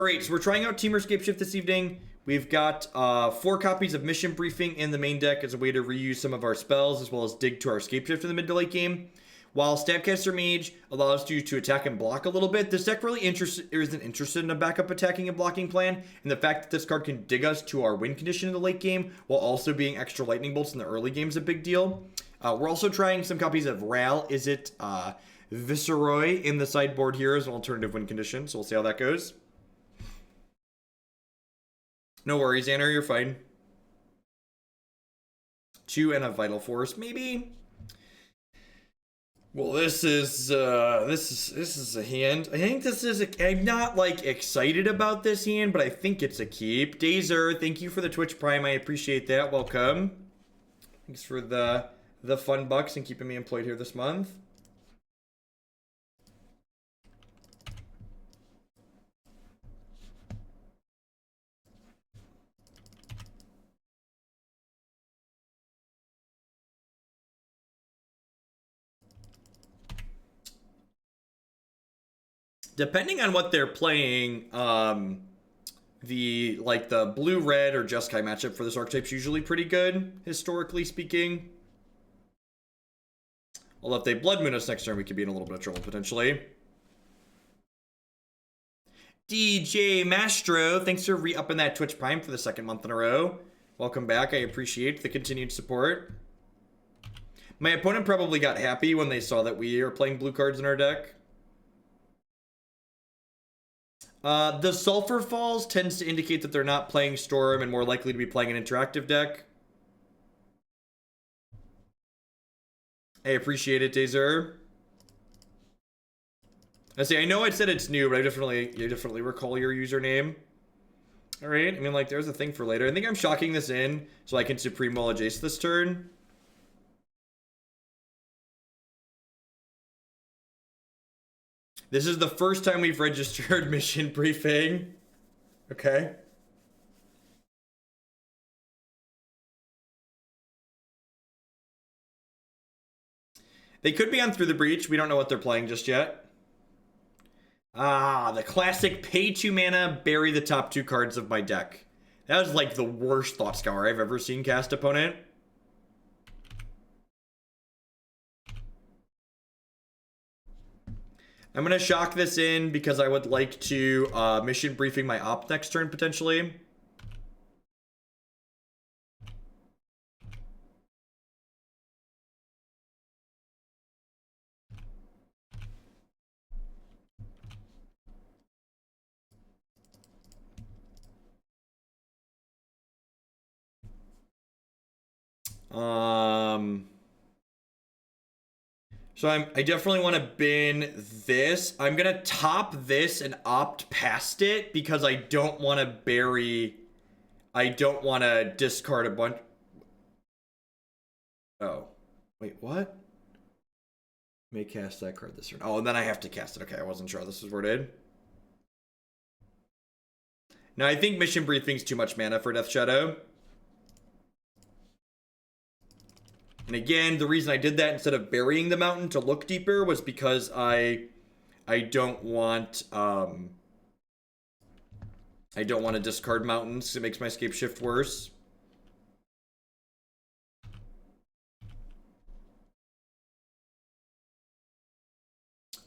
Alright, so we're trying out Temur Scapeshift this evening. We've got 4 copies of Mission Briefing in the main deck as a way to reuse some of our spells, as well as dig to our Scapeshift in the mid to late game. While Stabcaster Mage allows you to attack and block a little bit, this deck really isn't interested in a backup attacking and blocking plan, and the fact that this card can dig us to our win condition in the late game, while also being extra lightning bolts in the early game is a big deal. We're also trying some copies of Ral, Izzet Viceroy in the sideboard here as an alternative win condition, so we'll see how that goes. No worries, Anna, you're fine. 2 and a Vital Force, maybe? Well, this is a hand. I think this is I'm not like excited about this hand, but I think it's a keep. Dazer, thank you for the Twitch Prime. I appreciate that. Welcome. Thanks for the fun bucks and keeping me employed here this month. Depending on what they're playing, the blue-red or Jeskai matchup for this archetype is usually pretty good, historically speaking. Although if they Blood Moon us next turn, we could be in a little bit of trouble, potentially. DJ Mastro, thanks for re-upping that Twitch Prime for the 2nd month in a row. Welcome back. I appreciate the continued support. My opponent probably got happy when they saw that we are playing blue cards in our deck. The Sulfur Falls tends to indicate that they're not playing Storm and more likely to be playing an interactive deck. I appreciate it, Dazer. I know I said it's new, but I definitely recall your username. Alright, I mean, like, there's a thing for later. I think I'm shocking this in so I can Supreme Will Jace this turn. This is the first time we've registered Mission Briefing. Okay. They could be on Through the Breach. We don't know what they're playing just yet. Ah, the classic pay 2 mana, bury the top 2 cards of my deck. That was like the worst Thought Scour I've ever seen cast opponent. I'm going to shock this in because I would like to Mission Briefing my op next turn, potentially. So I definitely want to bin this. I'm going to top this and opt past it because I don't want to bury... I don't want to discard a bunch... Oh. Wait, what? May cast that card this turn. Oh, and then I have to cast it. Okay, I wasn't sure this was worded. No, I think Mission Briefing's too much mana for Death Shadow. And again, the reason I did that instead of burying the mountain to look deeper was because I don't want to discard mountains because it makes my Scapeshift worse.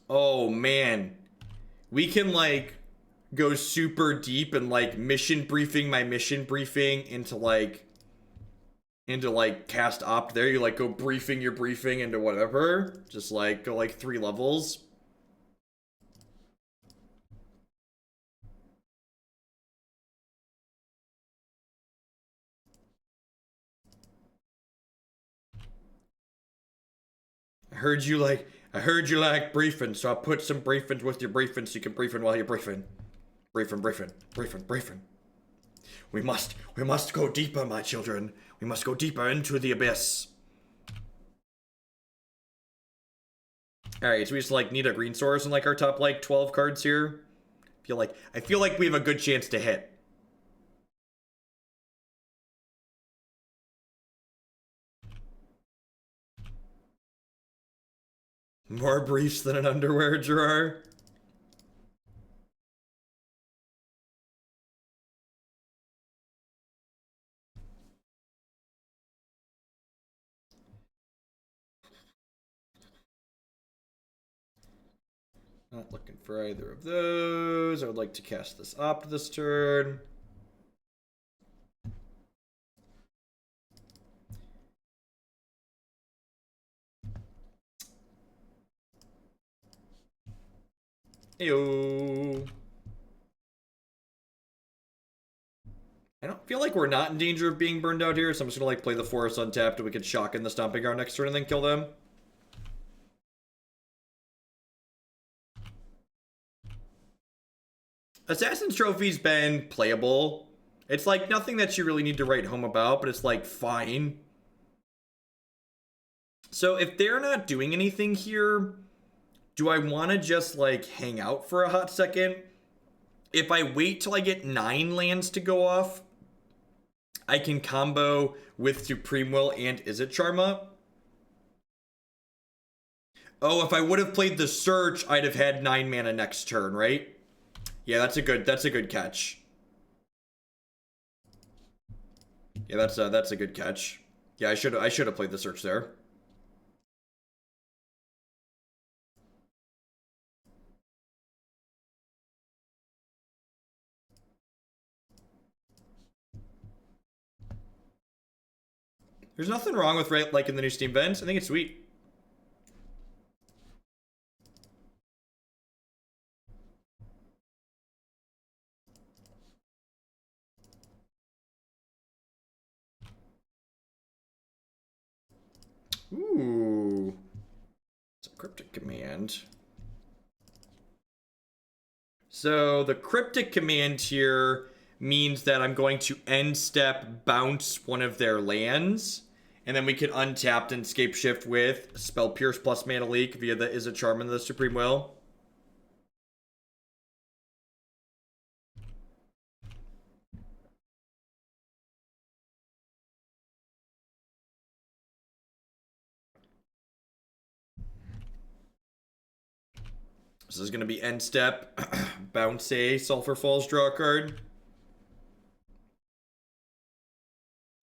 Oh man. We can like go super deep and like Mission Briefing my Mission Briefing into cast opt there. You like go briefing your briefing into whatever. Just like go like 3 levels. I heard you like briefing, so I put some briefings with your briefing so you can briefing while you're briefing. Briefing. We must go deeper, my children. We must go deeper into the abyss. Alright, so we just like need a green source in like our top like 12 cards here. I feel like we have a good chance to hit. More briefs than an underwear drawer. Not looking for either of those. I would like to cast this Opt this turn. Heyo. I don't feel like we're not in danger of being burned out here, so I'm just gonna like play the forest untapped and we can shock in the Stomping Ground next turn and then kill them. Assassin's Trophy's been playable. It's like nothing that you really need to write home about, but it's like fine. So if they're not doing anything here, do I want to just like hang out for a hot second? If I wait till I get 9 lands to go off, I can combo with Supreme Will and Izzet Charm up. Oh, if I would have played the Search, I'd have had 9 mana next turn, right? Yeah, that's a good catch. Yeah, that's a good catch. Yeah, I should have played the Search there. There's nothing wrong with like in the new Steam vents. I think it's sweet. Ooh. It's a Cryptic Command. So the Cryptic Command here means that I'm going to end step bounce one of their lands. And then we can untap and Scapeshift with Spell Pierce plus Mana Leak via the Izzet Charm and the Supreme Will. This is going to be end step, bounce a Sulfur Falls, draw a card.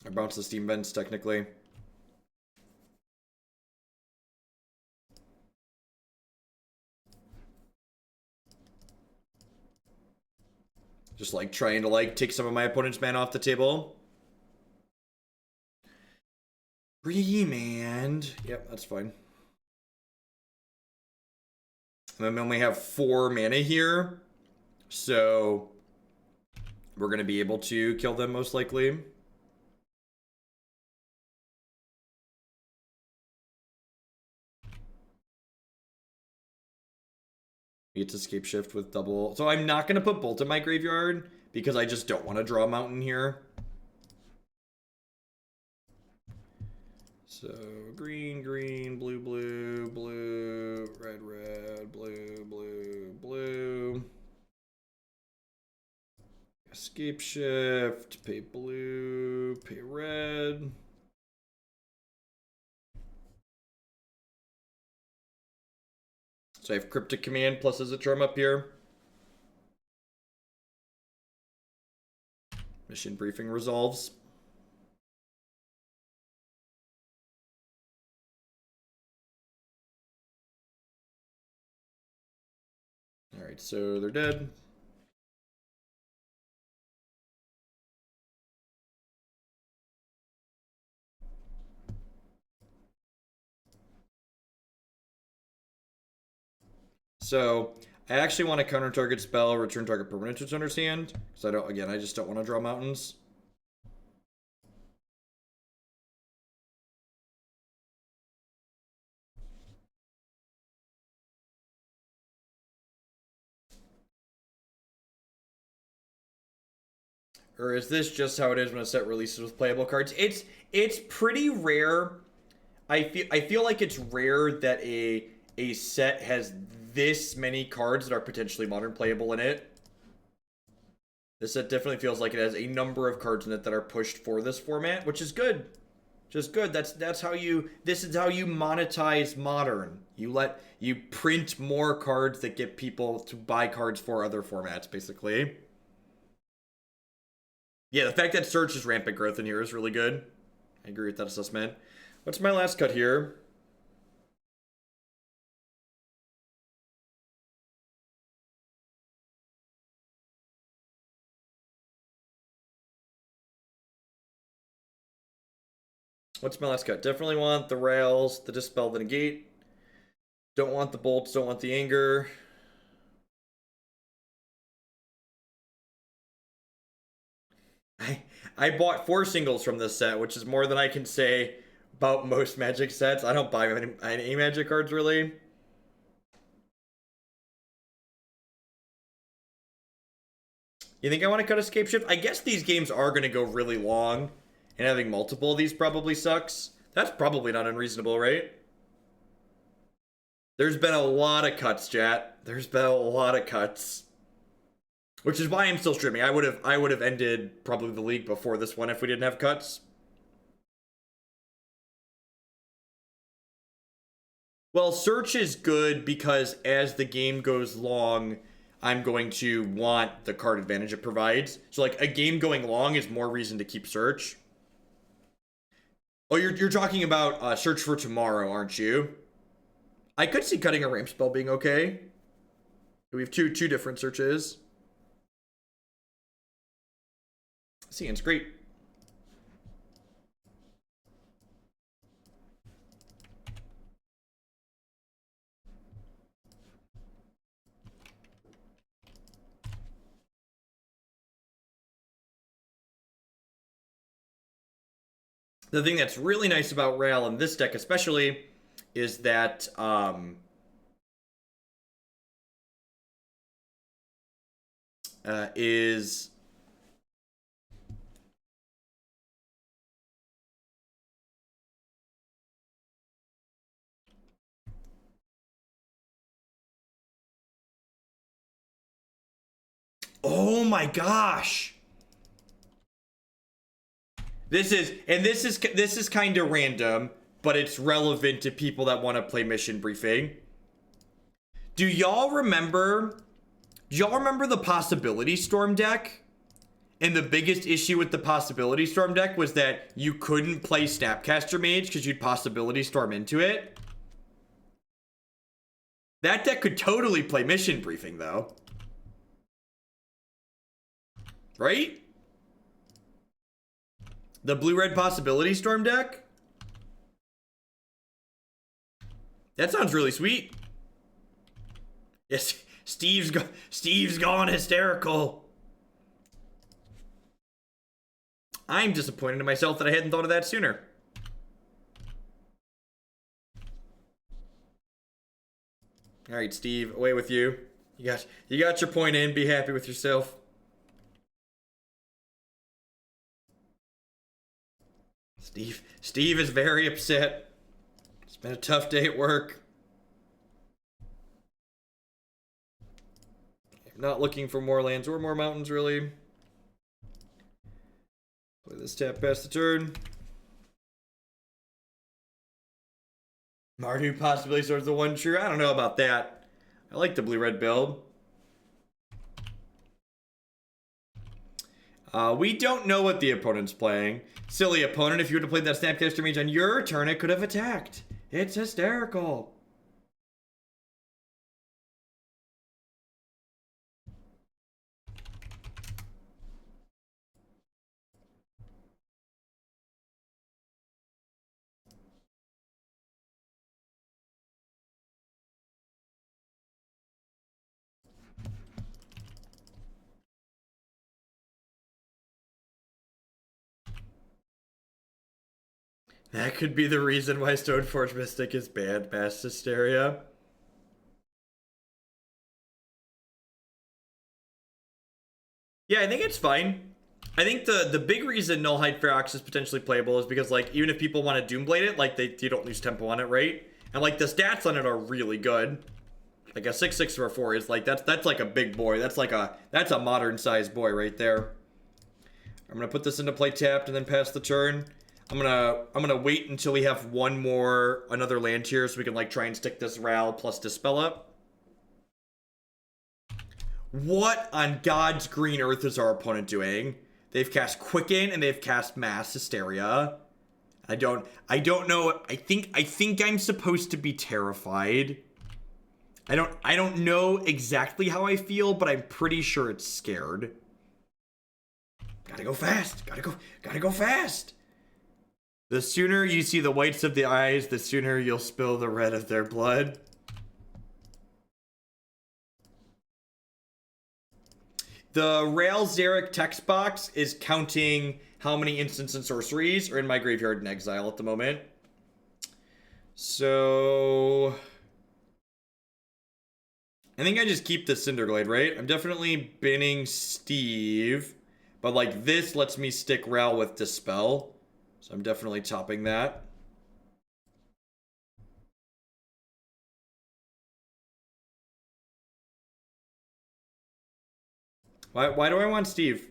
I bounce the Steam vents technically. Just like trying to like take some of my opponent's mana off the table. Remand. Yep, that's fine. And then we only have 4 mana here. So we're going to be able to kill them most likely. We get to Scapeshift with double. So I'm not going to put Bolt in my graveyard because I just don't want to draw a mountain here. So green, green, blue, blue, blue, red, red, blue, blue, blue. Scapeshift, pay blue, pay red. So I have Cryptic Command plus Izzet Charm up here. Mission briefing resolves. Alright, so they're dead. So I actually want to counter target spell, return target permanent to its owner's hand. Because I just don't want to draw mountains. Or is this just how it is when a set releases with playable cards? It's pretty rare. I feel like it's rare that a set has this many cards that are potentially modern playable in it. This set definitely feels like it has a number of cards in it that are pushed for this format, which is good. Just good. That's how you. This is how you monetize modern. You print more cards that get people to buy cards for other formats, basically. Yeah, the fact that search is rampant growth in here is really good. I agree with that assessment. What's my last cut here? What's my last cut? Definitely want the rails, the Dispel, the Negate. Don't want the bolts, don't want the anger. I bought 4 singles from this set, which is more than I can say about most Magic sets. I don't buy any Magic cards, really. You think I want to cut Scapeshift? I guess these games are going to go really long, and having multiple of these probably sucks. That's probably not unreasonable, right? There's been a lot of cuts, chat. There's been a lot of cuts. Which is why I'm still streaming. I would have ended probably the league before this one if we didn't have cuts. Well, search is good because as the game goes long, I'm going to want the card advantage it provides. So like a game going long is more reason to keep search. Oh, you're talking about search for tomorrow, aren't you? I could see cutting a ramp spell being okay. We have two different searches. See, it's great. The thing that's really nice about Rail in this deck especially is that oh my gosh. This is kind of random, but it's relevant to people that want to play mission briefing. Do y'all remember the Possibility Storm deck? And the biggest issue with the Possibility Storm deck was that you couldn't play Snapcaster Mage because you'd Possibility Storm into it. That deck could totally play mission briefing though. Right? The blue-red Possibility Storm deck? That sounds really sweet. Yes, Steve's gone hysterical. I'm disappointed in myself that I hadn't thought of that sooner. All right, Steve, away with you. You got your point in. Be happy with yourself. Steve is very upset. It's been a tough day at work. I'm not looking for more lands or more mountains, really. Play this tap past the turn. Mardu possibly swords the one true. I don't know about that. I like the blue-red build. We don't know what the opponent's playing. Silly opponent, if you would have played that Snapcaster Mage on your turn, it could have attacked. It's hysterical. That could be the reason why Stoneforge Mystic is banned past Hysteria. Yeah, I think it's fine. I think the big reason Nullhide Ferox is potentially playable is because, like, even if people want to Doomblade it, like, you don't lose tempo on it, right? And, like, the stats on it are really good. Like, a 6/6 or a 4 is, like, that's like a big boy. That's a modern-sized boy right there. I'm gonna put this into play tapped and then pass the turn. I'm gonna wait until we have another land here so we can, like, try and stick this Ral plus Dispel up. What on God's green earth is our opponent doing? They've cast Quicken and they've cast Mass Hysteria. I don't know. I think I'm supposed to be terrified. I don't know exactly how I feel, but I'm pretty sure it's scared. Gotta go fast. Gotta go fast. The sooner you see the whites of the eyes, the sooner you'll spill the red of their blood. The Rail Zarek text box is counting how many instants and sorceries are in my graveyard in exile at the moment. So I think I just keep the Cinder Glade, right? I'm definitely binning Steve, but like this lets me stick Rail with Dispel. So I'm definitely topping that. Why do I want Steve?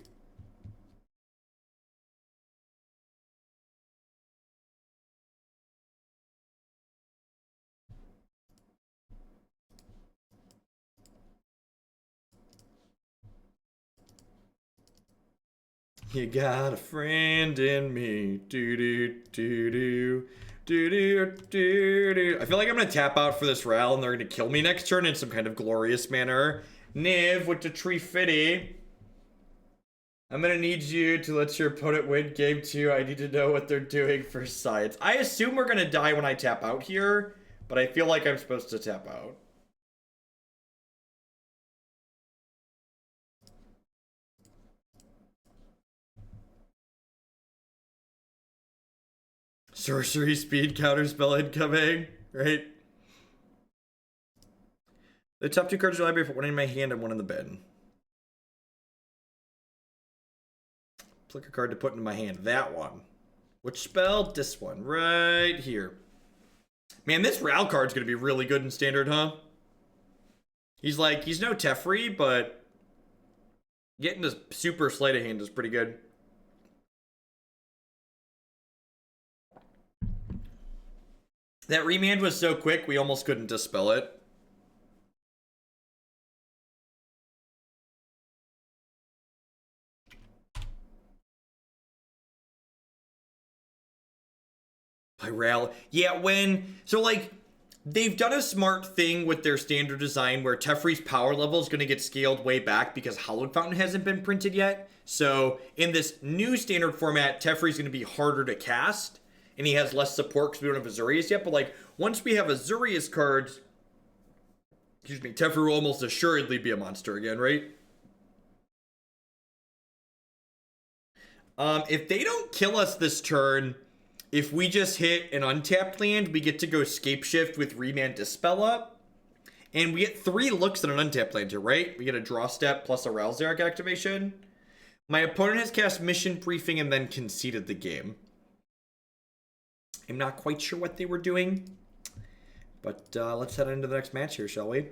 You got a friend in me. Do do do do. Do do do do. I feel like I'm gonna tap out for this Ral and they're gonna kill me next turn in some kind of glorious manner. Niv with the tree fitty. I'm gonna need you to let your opponent win game 2. I need to know what they're doing for sides. I assume we're gonna die when I tap out here, but I feel like I'm supposed to tap out. Sorcery speed counterspell incoming, right? The top 2 cards of the library, put one in my hand and one in the bin. Flick a card to put into my hand. That one. Which spell? This one. Right here. Man, this Ral card's going to be really good in Standard, huh? He's no Teferi, but getting this super sleight of hand is pretty good. That Remand was so quick, we almost couldn't dispel it. By Ral. Yeah, so like, they've done a smart thing with their standard design where Teferi's power level is going to get scaled way back because Hallowed Fountain hasn't been printed yet. So in this new standard format, Teferi's going to be harder to cast. And he has less support because we don't have Azurius yet. But like, once we have Azurius cards, excuse me, Teferi will almost assuredly be a monster again, right? If they don't kill us this turn, if we just hit an untapped land, we get to go Scapeshift with Remand Dispel up. And we get 3 looks at an untapped land here, right? We get a draw step plus a Ralzarek activation. My opponent has cast Mission Briefing and then conceded the game. I'm not quite sure what they were doing. But let's head into the next match here, shall we?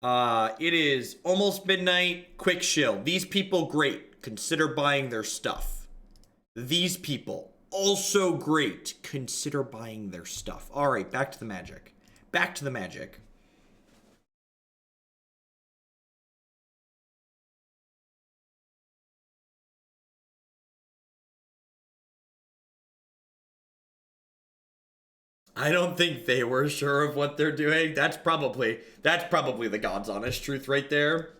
It is almost midnight. Quick shill. These people, great. Consider buying their stuff. These people, also great. Consider buying their stuff. All right, back to the magic. Back to the magic. I don't think they were sure of what they're doing. That's probably the God's honest truth right there.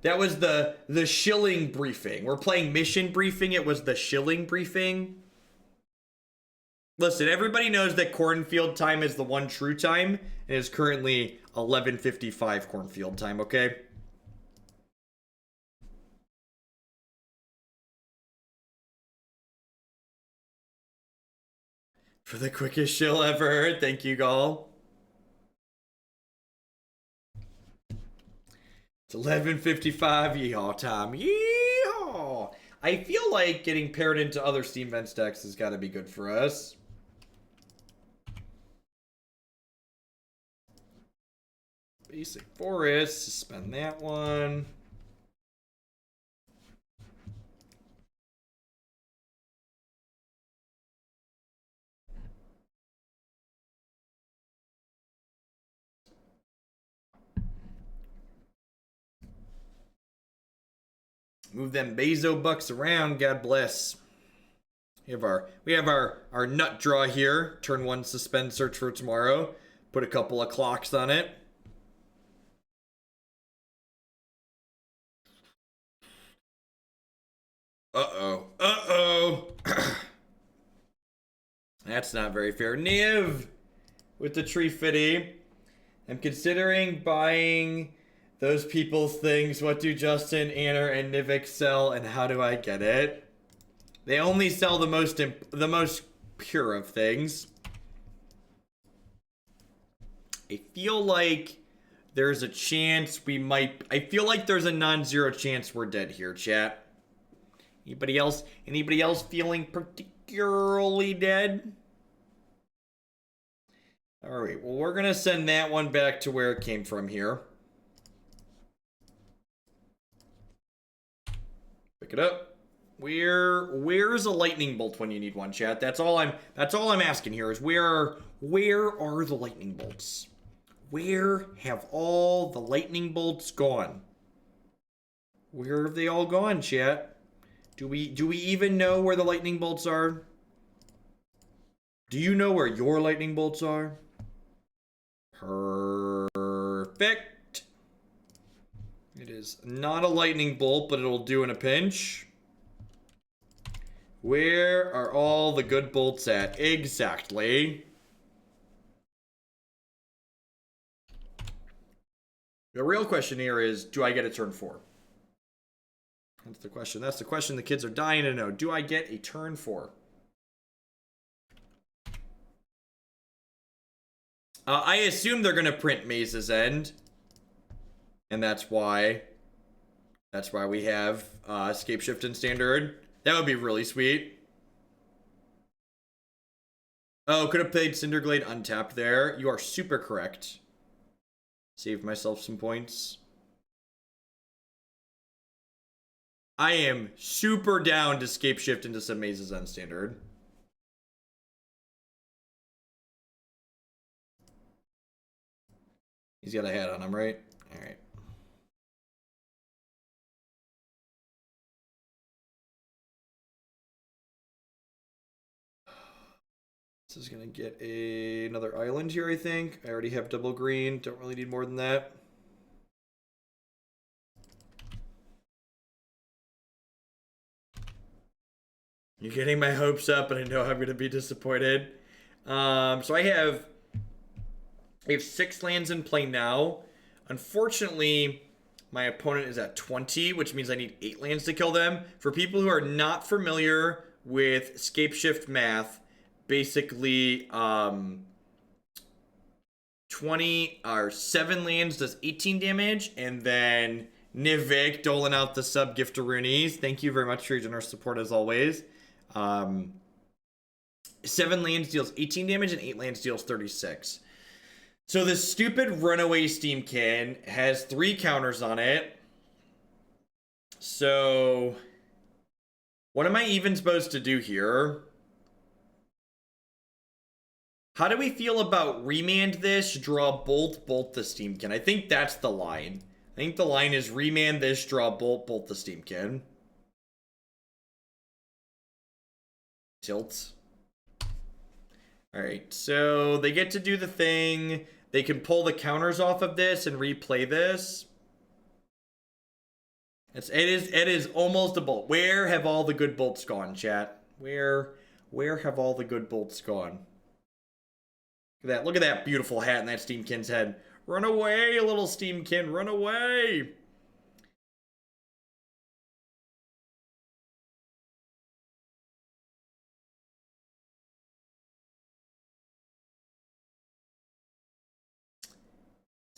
That was the shilling briefing. We're playing mission briefing. It was the shilling briefing. Listen, everybody knows that cornfield time is the one true time. It is currently 11:55 cornfield time, okay? For the quickest shill ever. Thank you, Gall. It's 11:55 yeehaw time. Yeehaw! I feel like getting paired into other Steam Vents decks has got to be good for us. Basic Forest. Suspend that one. Move them Bezo bucks around. God bless. We have our nut draw here. Turn 1, suspend, search for tomorrow. Put a couple of clocks on it. Uh-oh. Uh-oh. That's not very fair. Niv with the Tree Fitty. I'm considering buying those people's things. What do Justin, Anner, and Nivik sell, and how do I get it? They only sell the most pure of things. I feel like there's a chance we might... I feel like there's a non-zero chance we're dead here, chat. Anybody else feeling particularly dead? Alright, well, we're gonna send that one back to where it came from here. Pick it up. Where's a lightning bolt when you need one, chat? That's all I'm asking here is where are the lightning bolts? Where have all the lightning bolts gone? Where have they all gone, chat? Do we even know where the lightning bolts are? Do you know where your lightning bolts are? Perfect. It is not a lightning bolt, but it'll do in a pinch. Where are all the good bolts at? Exactly. The real question here is, do I get a turn 4? That's the question. That's the question the kids are dying to know. Do I get a turn 4? I assume they're going to print Maze's End. And that's why we have Scapeshift in Standard. That would be really sweet. Oh, could have played Cinder Glade untapped there. You are super correct. Saved myself some points. I am super down to Scapeshift into some Maze's End Standard. He's got a hat on him, right? All right. This is going to get another island here, I think. I already have double green. Don't really need more than that. You're getting my hopes up, and I know I'm going to be disappointed. So I have 6 lands in play now. Unfortunately, my opponent is at 20, which means I need 8 lands to kill them. For people who are not familiar with Scapeshift math, basically 20 or 7 lands does 18 damage, and then Nivik doling out the sub giftaroonies. Thank you very much for your generous support as always. 7 lands deals 18 damage and 8 lands deals 36. So this stupid runaway Steamkin has 3 counters on it. So what am I even supposed to do here? How do we feel about remand this, draw bolt the Steamkin? I think that's the line. I think the line is remand this, draw bolt the Steamkin. Tilt. Alright, so they get to do the thing. They can pull the counters off of this and replay this. It is almost a bolt. Where have all the good bolts gone, chat? Where have all the good bolts gone? Look at that beautiful hat in that Steamkin's head. Run away, little Steamkin, run away!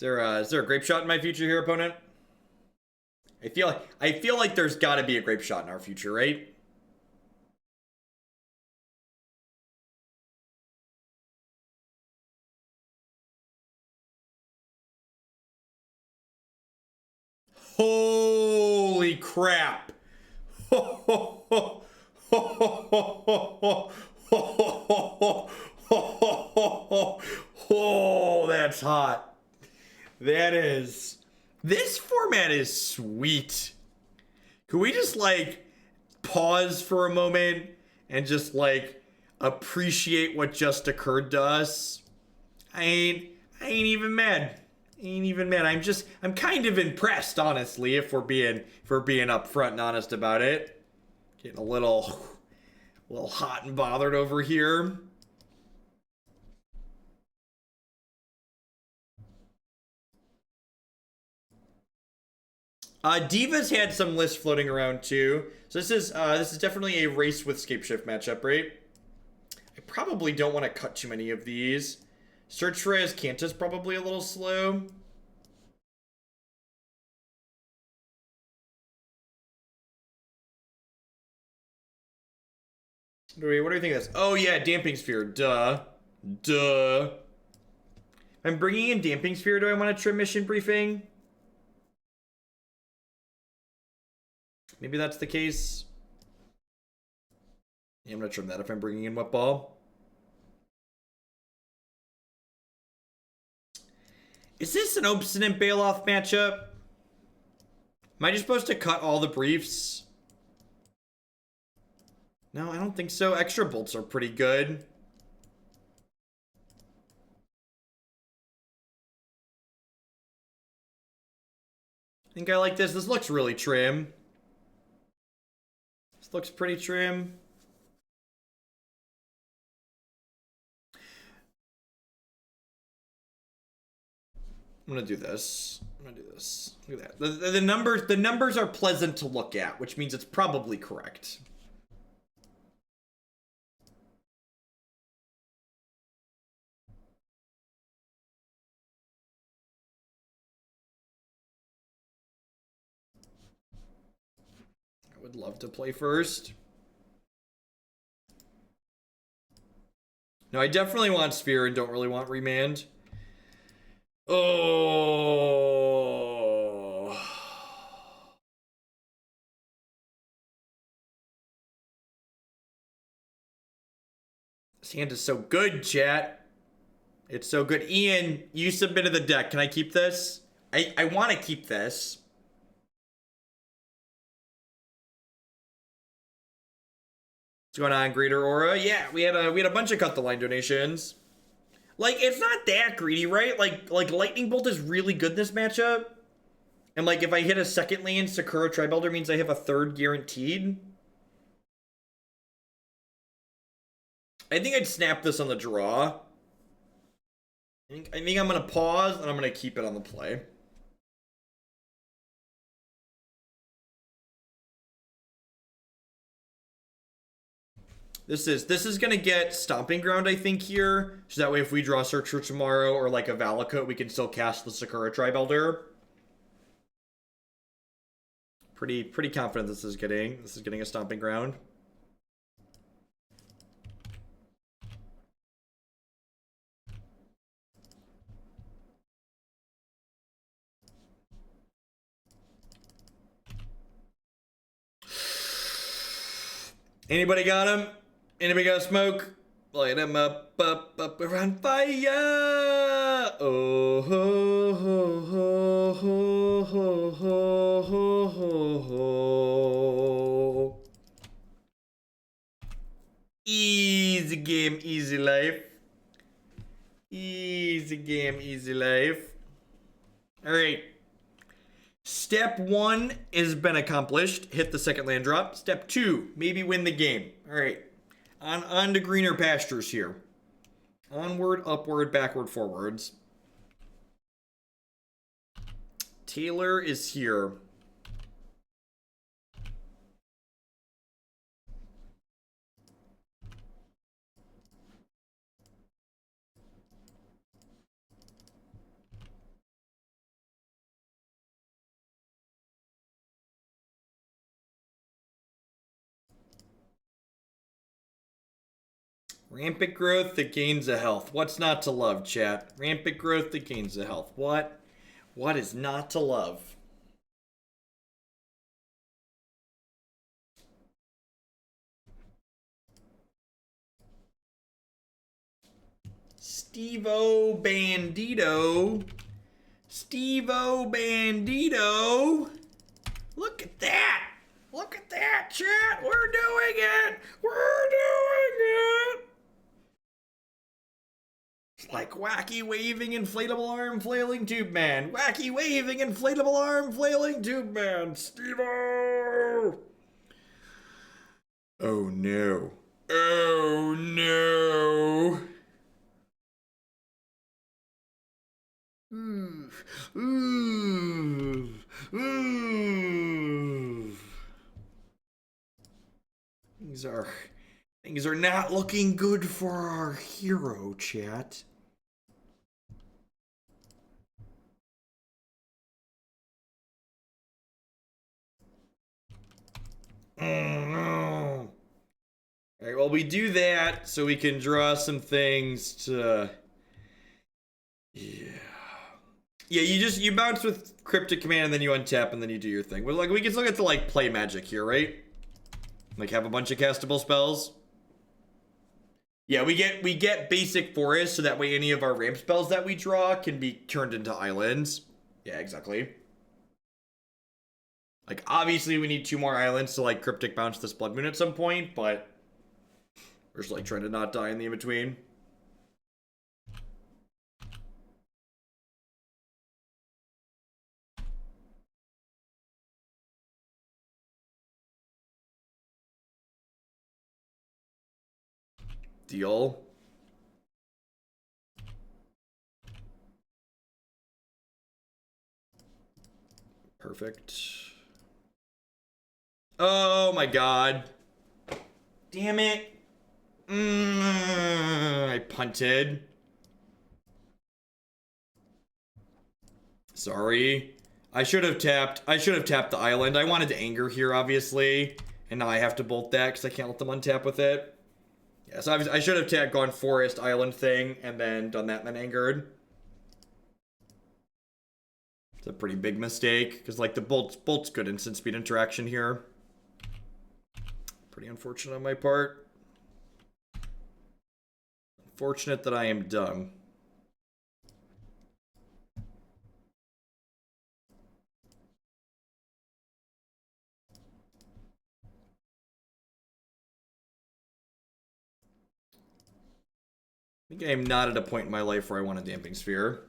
Is there a grape shot in my future here, opponent? I feel like there's got to be a grape shot in our future, right? Holy crap! Oh, that's hot. That is... This format is sweet. Could we just, like, pause for a moment and just, like, appreciate what just occurred to us? I ain't even mad. I'm kind of impressed, honestly, if we're being upfront and honest about it. Getting a little hot and bothered over here. Diva's had some lists floating around too. So this is definitely a race with Scapeshift matchup, right? I probably don't want to cut too many of these. Search for Azcanta's probably a little slow. What do we think of this? Oh yeah, Damping Sphere. Duh. If I'm bringing in Damping Sphere, do I want to trim Mission Briefing? Maybe that's the case. Yeah, I'm gonna trim that if I'm bringing in Wet Ball. Is this an Obstinate Baloth matchup? Am I just supposed to cut all the briefs? No, I don't think so. Extra bolts are pretty good. I think I like this. This looks really trim. This looks pretty trim. I'm gonna do this. Look at that. The numbers are pleasant to look at, which means it's probably correct. I would love to play first. No, I definitely want Sphere and don't really want Remand. Oh. This hand is so good, chat. It's so good. Ian, you submitted the deck. Can I keep this? I want to keep this. What's going on, Greater Aura? Yeah, we had a bunch of cut the line donations. Like, it's not that greedy, right? Like Lightning Bolt is really good this matchup. And like if I hit a second land, Sakura-Tribe Elder means I have a third guaranteed. I think I'd snap this on the draw. I think I'm gonna pause and I'm gonna keep it on the play. This is gonna get Stomping Ground, I think, here. So that way if we draw Searcher tomorrow or like a Valakut, we can still cast the Sakura-Tribe Elder. Pretty confident this is getting a Stomping Ground. Anybody got him? Anybody got smoke? Light him up, we're on fire! Oh, ho, ho, ho, ho, ho, ho, ho, ho. Easy game, easy life. Easy game, easy life. All right. Step 1 has been accomplished. Hit the second land drop. Step 2, maybe win the game. All right. On to greener pastures here. Onward, upward, backward, forwards. Taylor is here. Rampant growth that gains a health. What's not to love, chat? Rampant growth that gains a health. What is not to love? Steve-O Bandito. Steve-O Bandito. Look at that. Look at that, chat. We're doing it. We're doing it. It's like wacky waving inflatable arm flailing tube man. Wacky waving inflatable arm flailing tube man. Steve-O. Oh no. Oh no. Ooh. Ooh. Ooh. Things are not looking good for our hero, chat. Oh no. Alright, well, we do that so we can draw some things to... Yeah. Yeah, you bounce with Cryptic Command and then you untap and then you do your thing. But like, we can still get to like play Magic here, right? Like have a bunch of castable spells. Yeah, we get basic forest so that way any of our ramp spells that we draw can be turned into islands. Yeah, exactly. Like, obviously we need 2 more islands to like Cryptic bounce this Blood Moon at some point, but we're just like trying to not die in the in-between. Deal. Perfect. Oh my god. Damn it. I punted. Sorry. I should have tapped the island. I wanted to anger here, obviously. And now I have to bolt that because I can't let them untap with it. Yeah, so I should have gone forest island thing and then done that and then angered. It's a pretty big mistake because like the bolt's good instant speed interaction here. Pretty unfortunate on my part. Unfortunate that I am dumb. I think I am not at a point in my life where I want a Damping Sphere.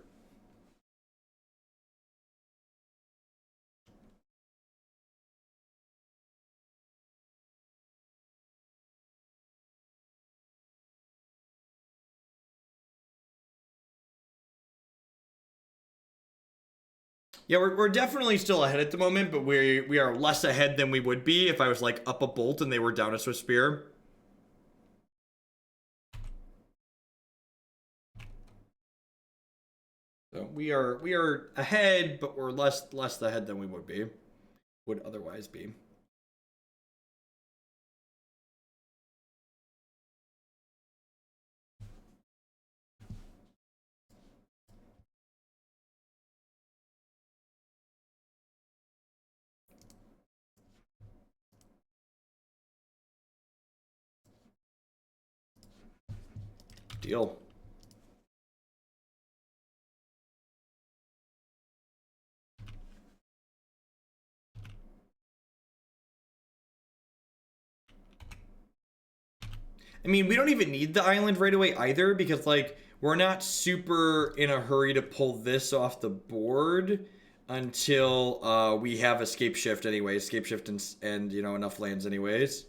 Yeah, we're definitely still ahead at the moment, but we are less ahead than we would be if I was like up a bolt and they were down a Swift Spear. So we are ahead, but we're less ahead than we would otherwise be. Deal. I mean, we don't even need the island right away either because, like, we're not super in a hurry to pull this off the board until we have a Scapeshift anyway. Scapeshift and, you know, enough lands anyways.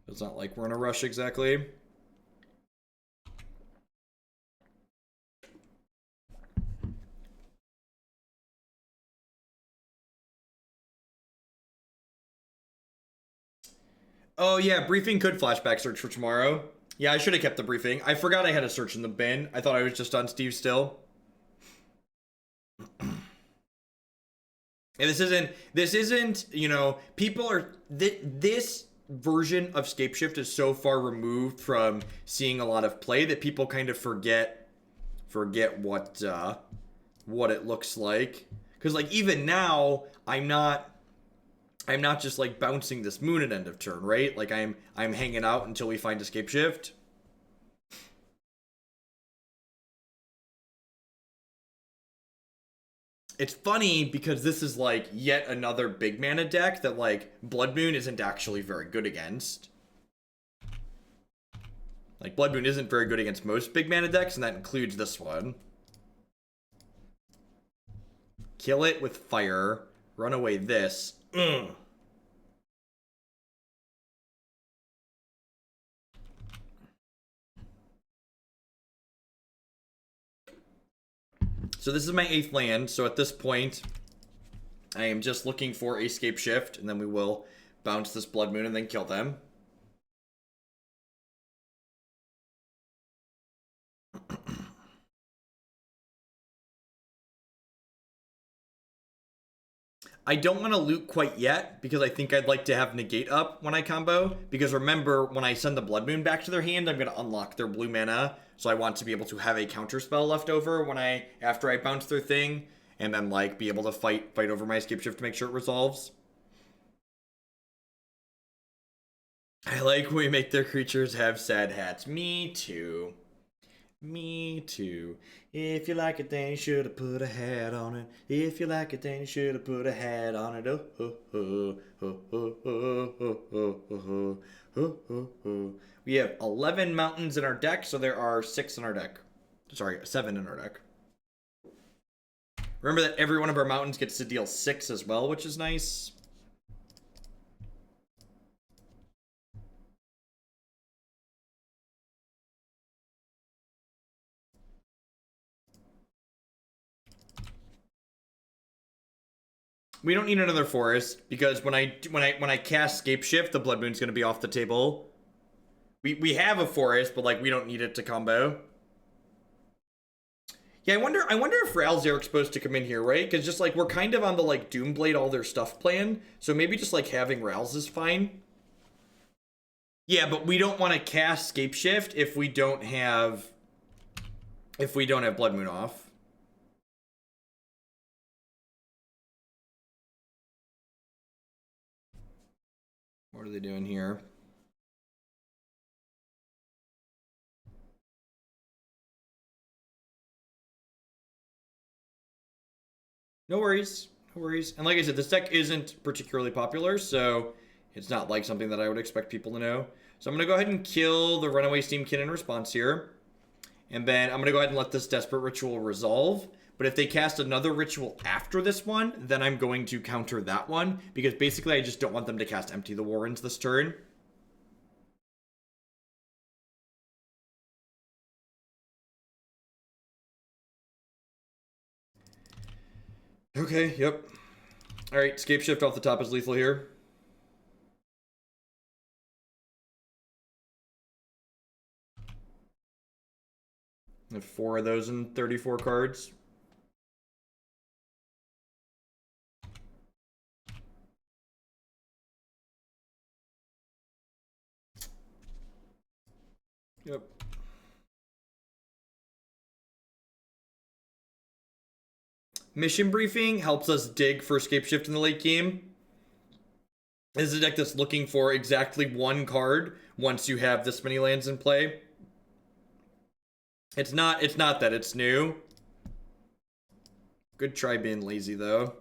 It's not like we're in a rush exactly. Oh yeah, briefing could flashback search for tomorrow. Yeah, I should have kept the briefing. I forgot I had a search in the bin. I thought I was just on Steve still. And this isn't, you know, people are this version of Scapeshift is so far removed from seeing a lot of play that people kind of forget what it looks like. Cuz like even now, I'm not just like bouncing this moon at end of turn, right? Like I'm hanging out until we find Scapeshift. It's funny because this is like yet another big mana deck that like Blood Moon isn't actually very good against. Like Blood Moon isn't very good against most big mana decks, and that includes this one. Kill it with fire. Run away this. Ugh. So this is my 8th land, so at this point, I am just looking for a Scapeshift, and then we will bounce this Blood Moon and then kill them. I don't want to loot quite yet, because I think I'd like to have Negate up when I combo. Because remember, when I send the Blood Moon back to their hand, I'm going to unlock their blue mana. So I want to be able to have a counter spell left over after I bounce their thing. And then, like, be able to fight over my Scapeshift to make sure it resolves. I like when we make their creatures have sad hats. Me too. Me too. If you like it, then you should have put a hat on it. If you like it, then you should have put a hat on it. Oh, oh, oh, oh, oh, oh, oh, oh, oh, oh, oh, oh. We have 11 mountains in our deck, so there are 6 in our deck. Sorry, 7 in our deck. Remember that every one of our mountains gets to deal 6 as well, which is nice. We don't need another forest, because when I cast Scapeshift, the Blood Moon's gonna be off the table. We have a forest, but like we don't need it to combo. Yeah, I wonder if Ralzeric's supposed to come in here, right? Because just like we're kind of on the like Doomblade all their stuff plan, so maybe just like having Ralz is fine. Yeah, but we don't want to cast Scapeshift if we don't have Blood Moon off. What are they doing here? No worries. No worries. And like I said, this deck isn't particularly popular, so it's not like something that I would expect people to know. So I'm going to go ahead and kill the Runaway Steamkin in response here. And then I'm going to go ahead and let this Desperate Ritual resolve. But if they cast another ritual after this one, then I'm going to counter that one. Because basically I just don't want them to cast Empty the Warrens this turn. Okay, yep. Alright, Scapeshift off the top is lethal here. I have 4 of those in 34 cards. Yep. Mission Briefing helps us dig for Scapeshift in the late game. This is a deck that's looking for exactly 1 card once you have this many lands in play. It's not that it's new. Good try being lazy though.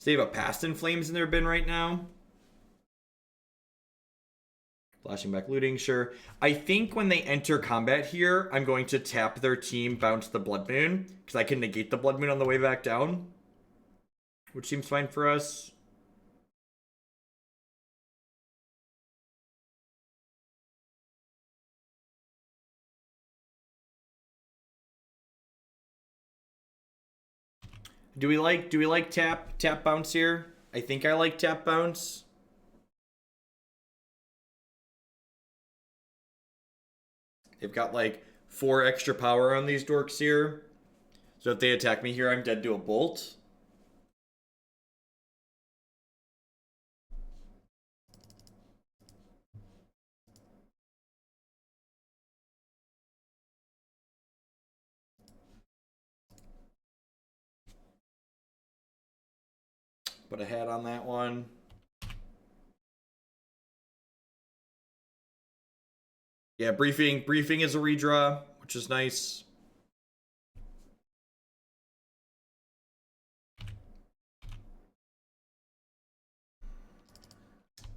So they have a Past in Flames in their bin right now. Flashing back looting, sure. I think when they enter combat here, I'm going to tap their team, bounce the Blood Moon, because I can negate the Blood Moon on the way back down. Which seems fine for us. Do we like tap bounce here? I think I like tap bounce. They've got like 4 extra power on these dorks here. So if they attack me here, I'm dead to a bolt. Put a hat on that one. Yeah, briefing is a redraw, which is nice.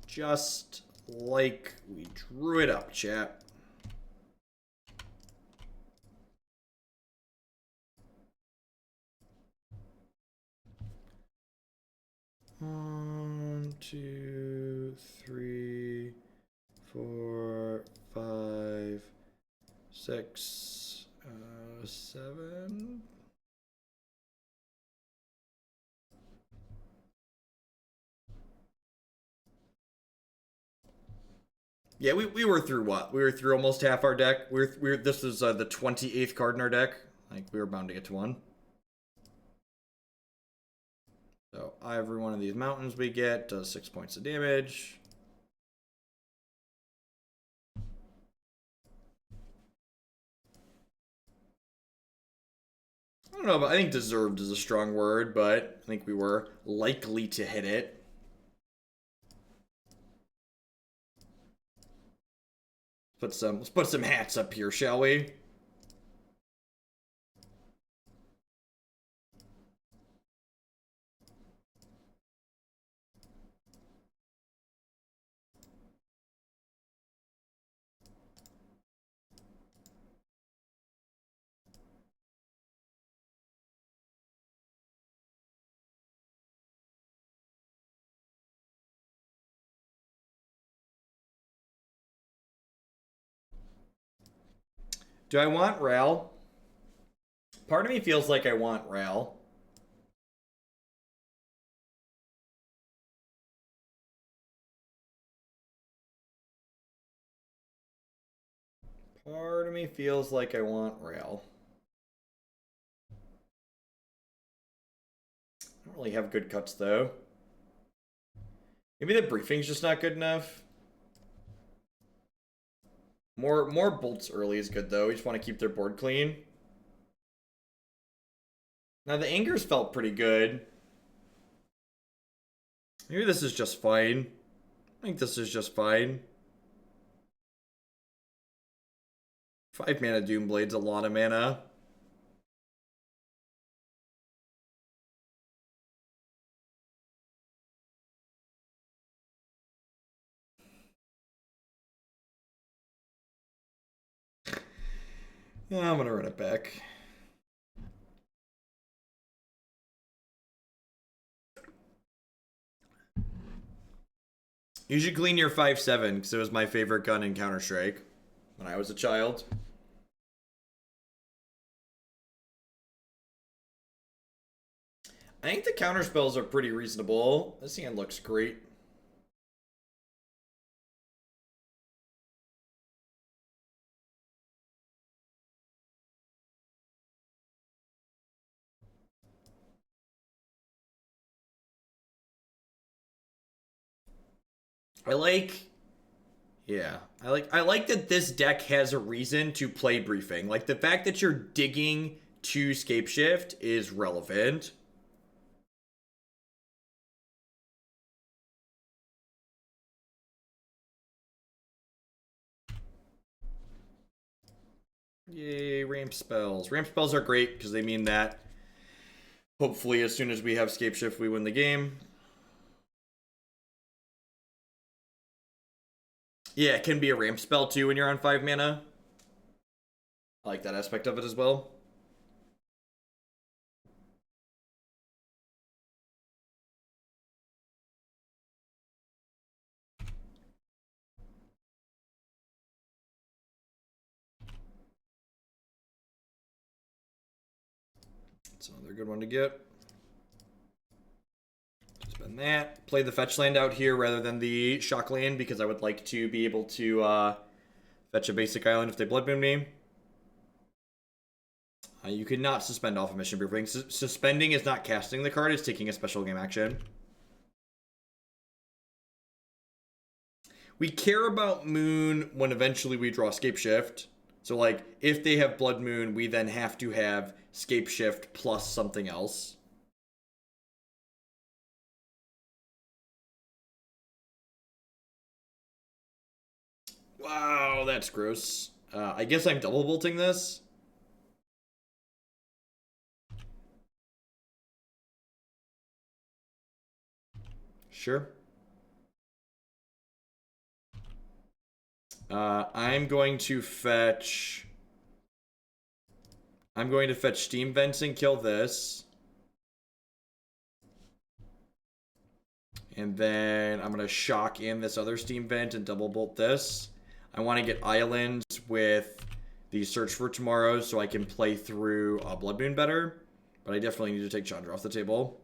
Just like we drew it up, chat. 2, 3, 4, 5, 6, 7. Yeah, we were through what? We were through almost half our deck. This was the 28th card in our deck. Like, we were bound to get to one. So every one of these mountains we get does 6 points of damage. I don't know, but I think deserved is a strong word, but I think we were likely to hit it. Let's put some hats up here, shall we? Do I want Ral? Part of me feels like I want Ral. Part of me feels like I want Ral. I don't really have good cuts, though. Maybe the briefing's just not good enough. More bolts early is good, though. We just want to keep their board clean. Now, the angers felt pretty good. Maybe this is just fine. I think this is just fine. 5 mana Doomblade's a lot of mana. Yeah, I'm gonna run it back. You should clean your 5/7 because it was my favorite gun in Counter-Strike when I was a child. I think the counter spells are pretty reasonable. This hand looks great. I like that this deck has a reason to play briefing. Like the fact that you're digging to Scapeshift is relevant. Yay, ramp spells. Ramp spells are great because they mean that hopefully as soon as we have Scapeshift, we win the game. Yeah, it can be a ramp spell too when you're on 5 mana. I like that aspect of it as well. That's another good one to get. Spend that. Play the fetch land out here rather than the shock land because I would like to be able to fetch a basic island if they Blood Moon me. You could not suspend off of mission briefing. Suspending is not casting the card, it's taking a special game action. We care about Moon when eventually we draw Scapeshift. So, like, if they have Blood Moon, we then have to have Scapeshift plus something else. Wow, that's gross. I guess I'm double bolting this. Sure. I'm going to fetch Steam Vents and kill this. And then I'm going to shock in this other steam vent and double bolt this. I want to get islands with the Search for Tomorrow so I can play through Blood Moon better. But I definitely need to take Chandra off the table.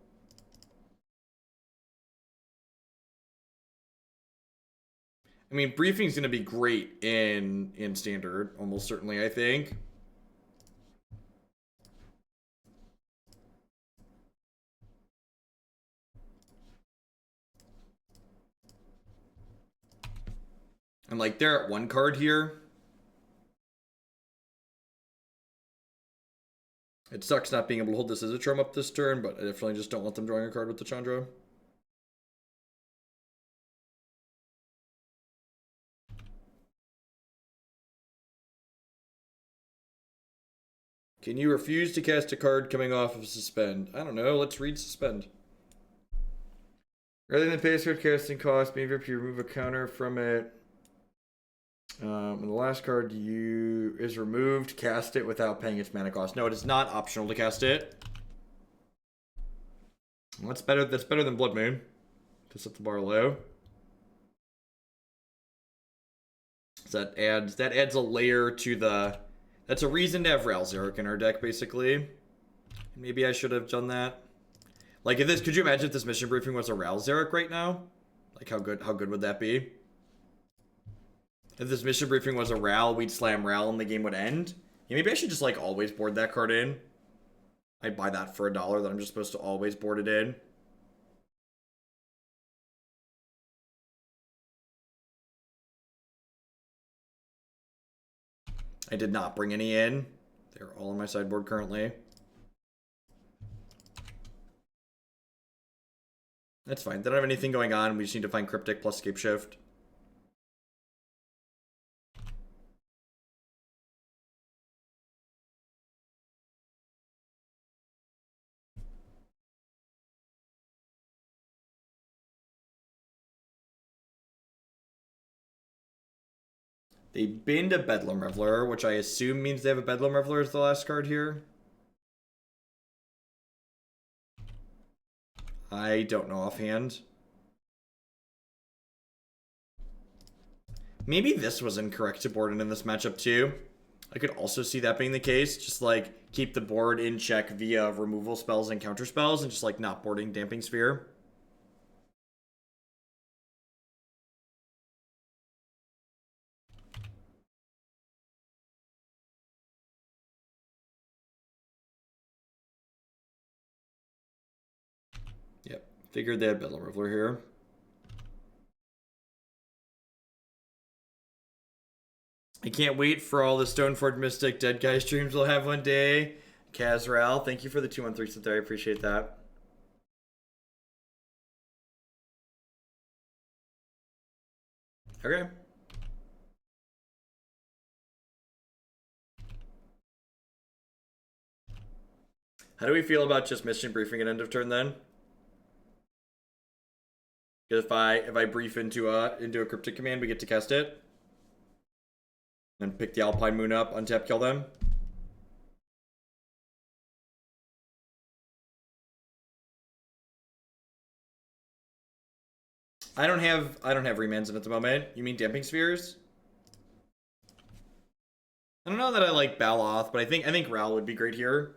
I mean, Briefing's going to be great in Standard, almost certainly, I think. And, like, they're at 1 card here. It sucks not being able to hold this Izzet Charm up this turn, but I definitely just don't want them drawing a card with the Chandra. Can you refuse to cast a card coming off of Suspend? I don't know. Let's read Suspend. Rather than pay a card casting cost, maybe if you remove a counter from it. When the last card is removed, cast it without paying its mana cost. No, it is not optional to cast it. Well, that's better than Blood Moon. To set the bar low. So that adds a layer to the. That's a reason to have Ralzeric in our deck, basically. Maybe I should have done that. Like, if this, could you imagine if this mission briefing was a Ralzeric right now? Like, how good would that be? If this mission briefing was a Ral, we'd slam Ral and the game would end. Yeah, maybe I should just, like, always board that card in. I'd buy that for $1, that I'm just supposed to always board it in. I did not bring any in. They're all on my sideboard currently. That's fine. They don't have anything going on. We just need to find Cryptic plus Scapeshift. They binned a Bedlam Reveler, which I assume means they have a Bedlam Reveler as the last card here. I don't know offhand. Maybe this was incorrect to board in this matchup too. I could also see that being the case. Just like keep the board in check via removal spells and counter spells and just like not boarding Damping Sphere. Yep, figured they had Bedlam Reveler here. I can't wait for all the Stoneforge Mystic Dead Guy streams we'll have one day. Kazral, thank you for the 213 sub there. I appreciate that. Okay. How do we feel about just mission briefing at end of turn then? If I brief into a Cryptic Command, we get to cast it. And pick the Alpine Moon up, untap, kill them. I don't have remands in at the moment. You mean Damping Spheres? I don't know that I like Baloth, but I think Ral would be great here.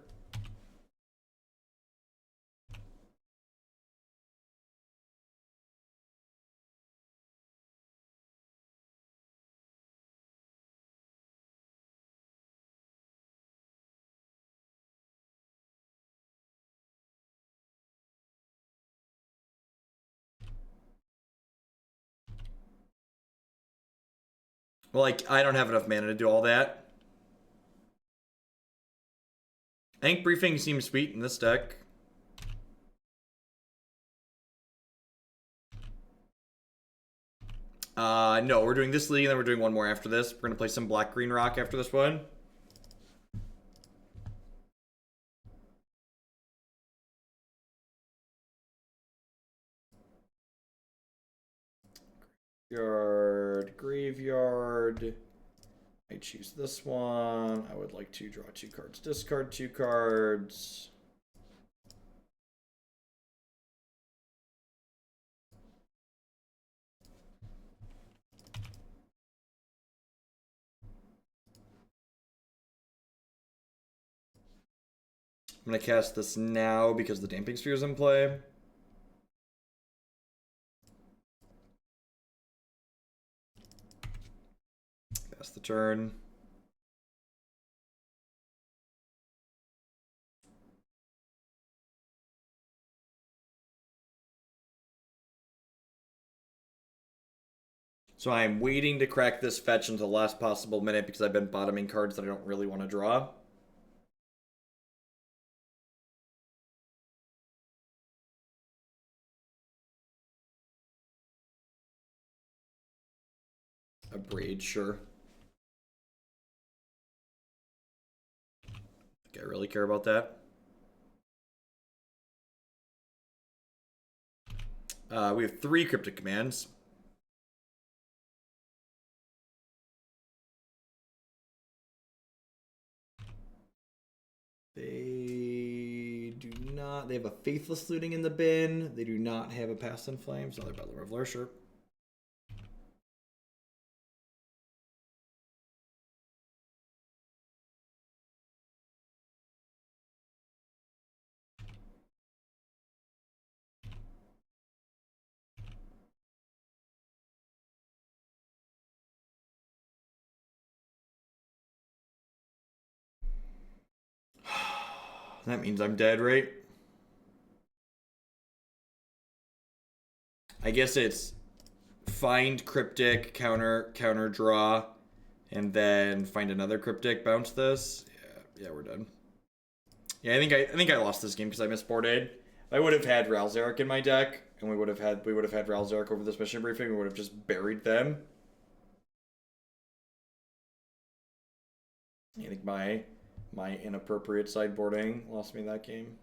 Well, like, I don't have enough mana to do all that. I think Briefing seems sweet in this deck. No, we're doing this league, and then we're doing one more after this. We're going to play some Black-Green Rock after this one. Graveyard. I choose this one. I would like to draw 2 cards, discard 2 cards. I'm going to cast this now because the Damping Sphere is in play. Pass the turn. So I'm waiting to crack this fetch until the last possible minute because I've been bottoming cards that I don't really want to draw. A braid, sure. Think I really care about that. We have 3 Cryptic Commands. They do not. They have a Faithless Looting in the bin. They do not have a Past in Flames. Another Battle Reveler, sure. That means I'm dead, right? I guess it's find Cryptic, counter draw, and then find another Cryptic, bounce this. Yeah, we're done. Yeah, I think I lost this game because I missed board aid. I would have had Ralzeric in my deck, and we would have had Ralzeric over this mission briefing. We would have just buried them. I think my inappropriate sideboarding lost me that game.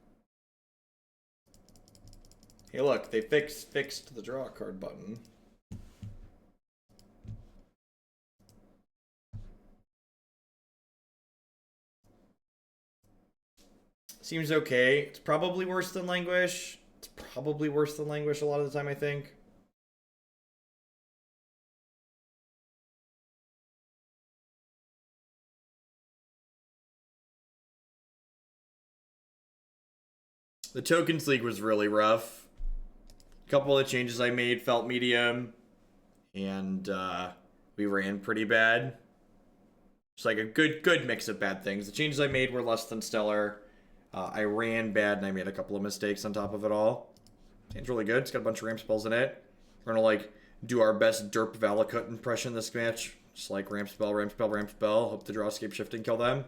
Hey, look, they fixed the draw card button. Seems okay. It's probably worse than Languish. It's probably worse than Languish a lot of the time, I think. The Tokens League was really rough. A couple of changes I made felt medium. And we ran pretty bad. It's like a good mix of bad things. The changes I made were less than stellar. I ran bad and I made a couple of mistakes on top of it all. It's really good. It's got a bunch of ramp spells in it. We're gonna like do our best derp Valakut impression this match. Just like ramp spell, ramp spell, ramp spell. Hope to draw Scapeshift and kill them.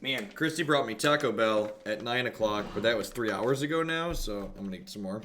Man, Christy brought me Taco Bell at 9 o'clock, but that was 3 hours ago now, so I'm gonna eat some more.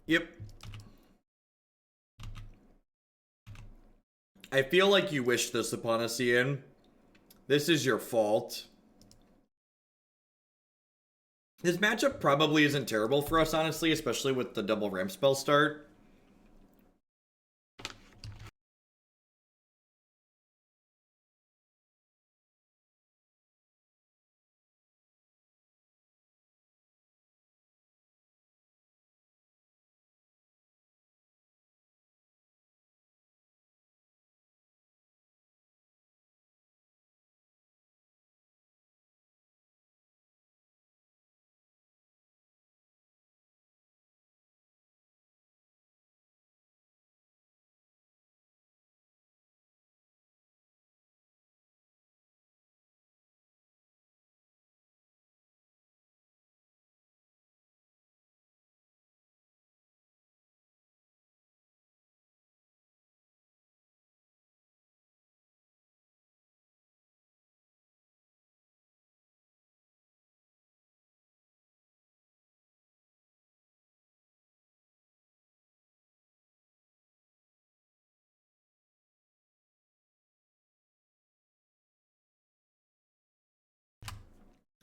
Yep. I feel like you wished this upon us, Ian. This is your fault. This matchup probably isn't terrible for us, honestly, especially with the double ramp spell start.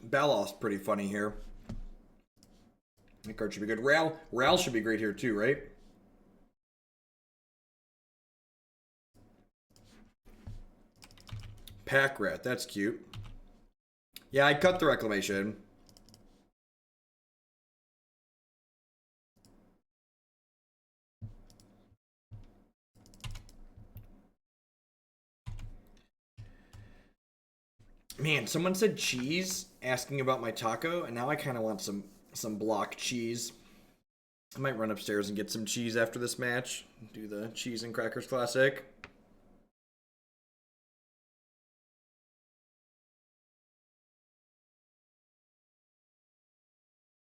Baloth's pretty funny here. That card should be good. Ral should be great here too, right? Pack Rat, that's cute. Yeah, I cut the Reclamation. Man, someone said cheese, asking about my taco, and now I kind of want some block cheese. I might run upstairs and get some cheese after this match. Do the cheese and crackers classic.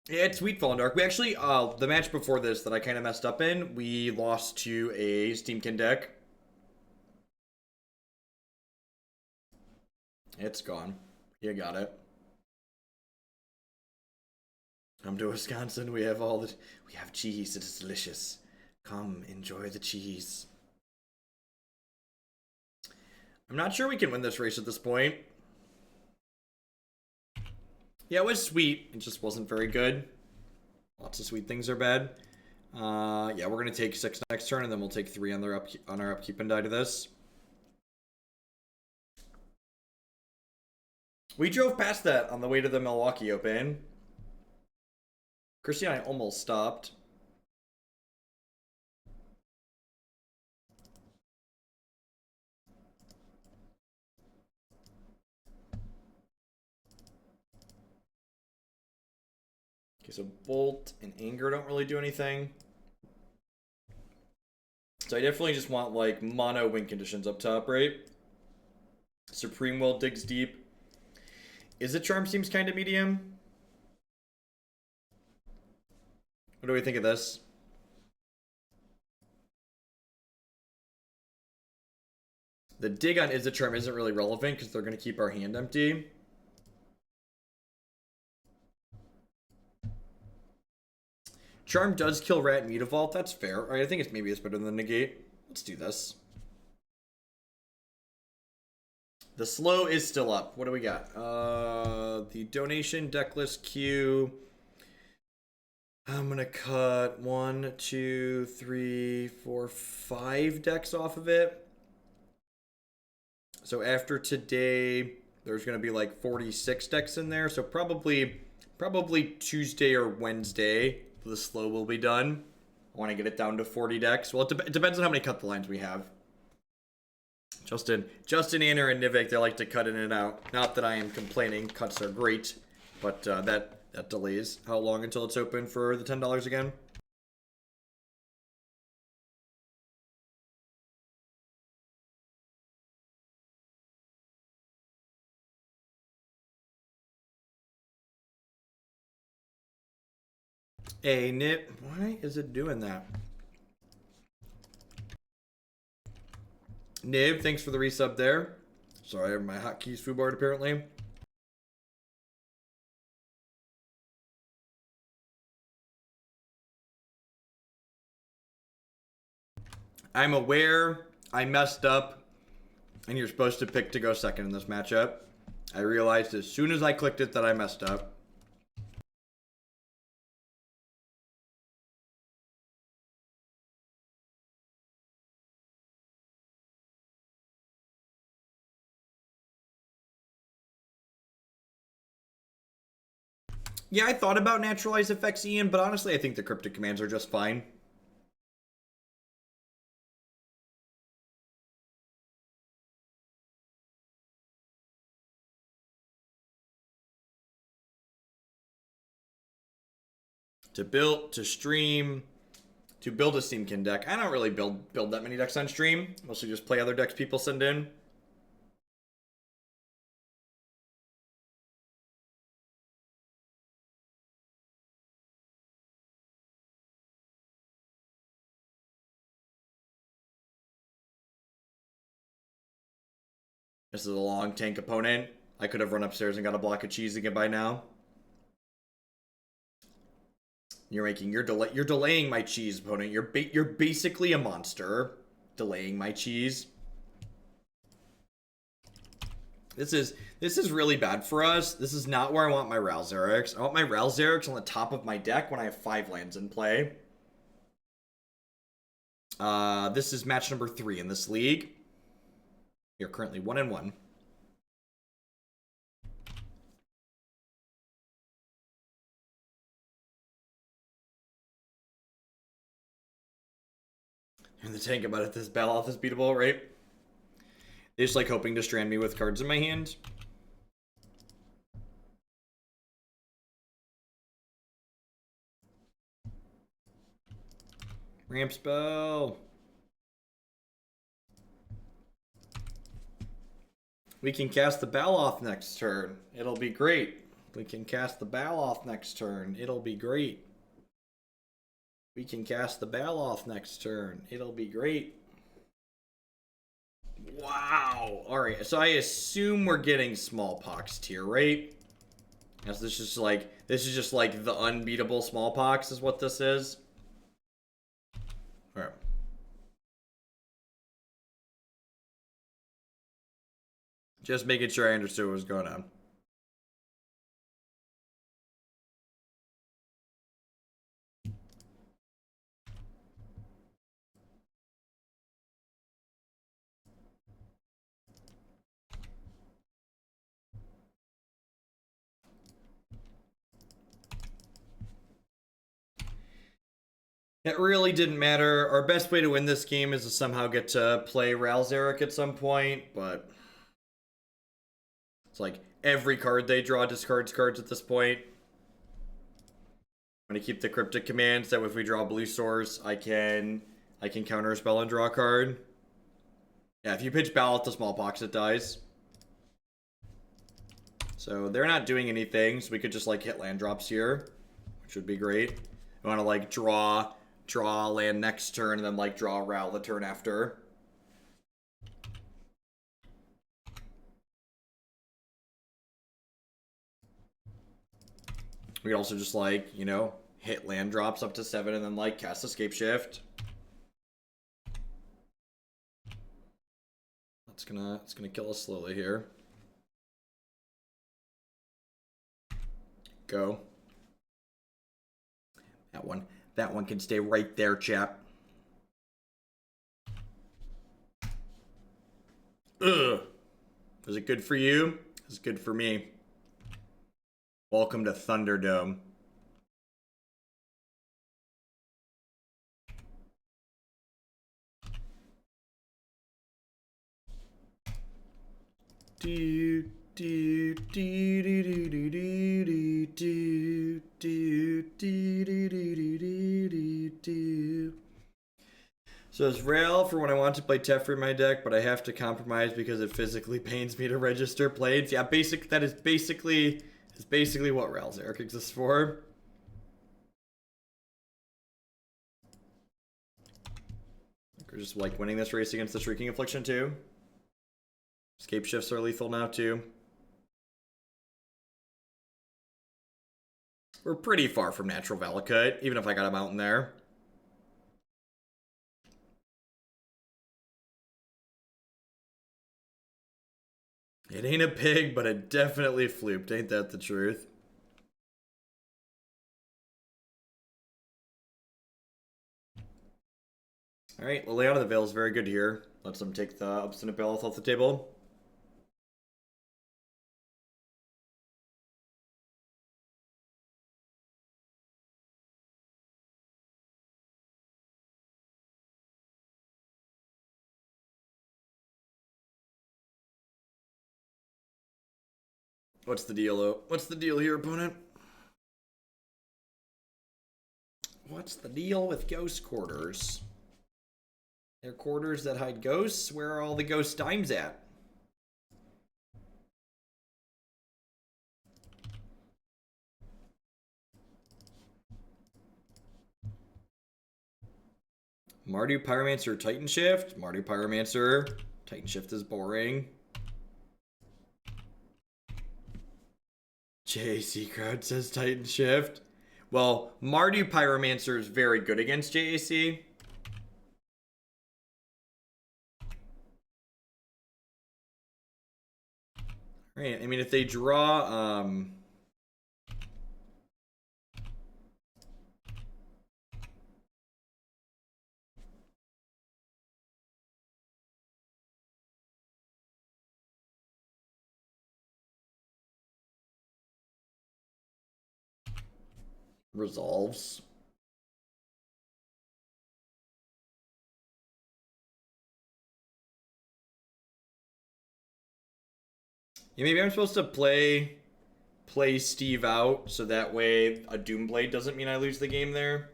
Yeah, it's Sweet Fallen Dark. We actually, the match before this that I kind of messed up in, we lost to a Steamkin deck. It's gone. You got it. Come to Wisconsin. We have cheese. It is delicious. Come, enjoy the cheese. I'm not sure we can win this race at this point. Yeah, it was sweet. It just wasn't very good. Lots of sweet things are bad. Yeah, we're gonna take 6 next turn, and then we'll take 3 on our upkeep and die to this. We drove past that on the way to the Milwaukee Open. Christy and I almost stopped. Okay, so Bolt and Anger don't really do anything. So I definitely just want, like, mono win conditions up top, right? Supreme Will digs deep. Izzet Charm seems kind of medium. What do we think of this? The dig on Izzet Charm isn't really relevant because they're going to keep our hand empty. Charm does kill Rat and Mutavault. That's fair. I think maybe it's better than Negate. Let's do this. The slow is still up. What do we got? The donation decklist queue. I'm gonna cut 1, 2, 3, 4, 5 decks off of it. So after today, there's gonna be like 46 decks in there. So probably Tuesday or Wednesday, the slow will be done. I want to get it down to 40 decks. Well, it depends on how many cut the lines we have. Justin, Anner, and Nivik, they like to cut in and out. Not that I am complaining. Cuts are great, but that delays. How long until it's open for the $10 again? Hey, Nip, why is it doing that? Nib, thanks for the resub there. Sorry, I have my hotkeys foobarred apparently. I'm aware I messed up, and you're supposed to pick to go second in this matchup. I realized as soon as I clicked it that I messed up. Yeah, I thought about Naturalize Effects, Ian, but honestly, I think the Cryptic Commands are just fine. To build, to stream, to build a Steamkin deck. I don't really build that many decks on stream. Mostly just play other decks people send in. This is a long tank opponent. I could have run upstairs and got a block of cheese again by now. You're delaying my cheese, opponent. You're basically a monster, delaying my cheese. This is really bad for us. This is not where I want my Ralzerix. I want my Ralzerix on the top of my deck when I have 5 lands in play. This is match number 3 in this league. You're currently 1-1. And the tank about it, this Baloth is beatable, right? They're just like hoping to strand me with cards in my hand. Ramp spell. We can cast the Baloth next turn. It'll be great. We can cast the Baloth next turn. It'll be great. We can cast the Baloth next turn. It'll be great. Wow. Alright, so I assume we're getting Smallpox tier, right? Yes, this is just like the unbeatable Smallpox is what this is. Alright. Just making sure I understood what was going on. It really didn't matter. Our best way to win this game is to somehow get to play Ralzeric at some point, but it's like every card they draw discards cards at this point. I'm gonna keep the Cryptic Command so that if we draw blue source, I can counter a spell and draw a card. Yeah, if you pitch Baloth to Smallpox, it dies. So they're not doing anything, so we could just like hit land drops here, which would be great. We want to like draw land next turn and then like draw Ral the turn after. We could also just like, you know, hit land drops up to 7 and then like cast a Scapeshift. It's gonna kill us slowly here. Go. That one can stay right there, chap. Ugh. Was it good for you? It was good for me. Welcome to Thunderdome. Do do do do do do do do do do do. So it's Rail for when I want to play Teferi in my deck, but I have to compromise because it physically pains me to register plays. Yeah, that is basically what Ralzeric exists for. We're just like winning this race against the Shrieking Affliction too. Scapeshifts are lethal now too. We're pretty far from natural Valakut, even if I got a mountain there. It ain't a pig, but it definitely flooped. Ain't that the truth? Alright, Liliana the Veil is very good here. Lets them take the Obstinate Baloth off the table. What's the deal, What's the deal here, opponent? What's the deal with ghost quarters? They're quarters that hide ghosts? Where are all the ghost dimes at? Mardu Pyromancer Titan Shift. Mardu Pyromancer. Titan Shift is boring. JAC crowd says Titan Shift. Well, Mardu Pyromancer is very good against JAC. Right. I mean, if they draw, resolves. Yeah, maybe I'm supposed to play Steve out so that way a Doomblade doesn't mean I lose the game there.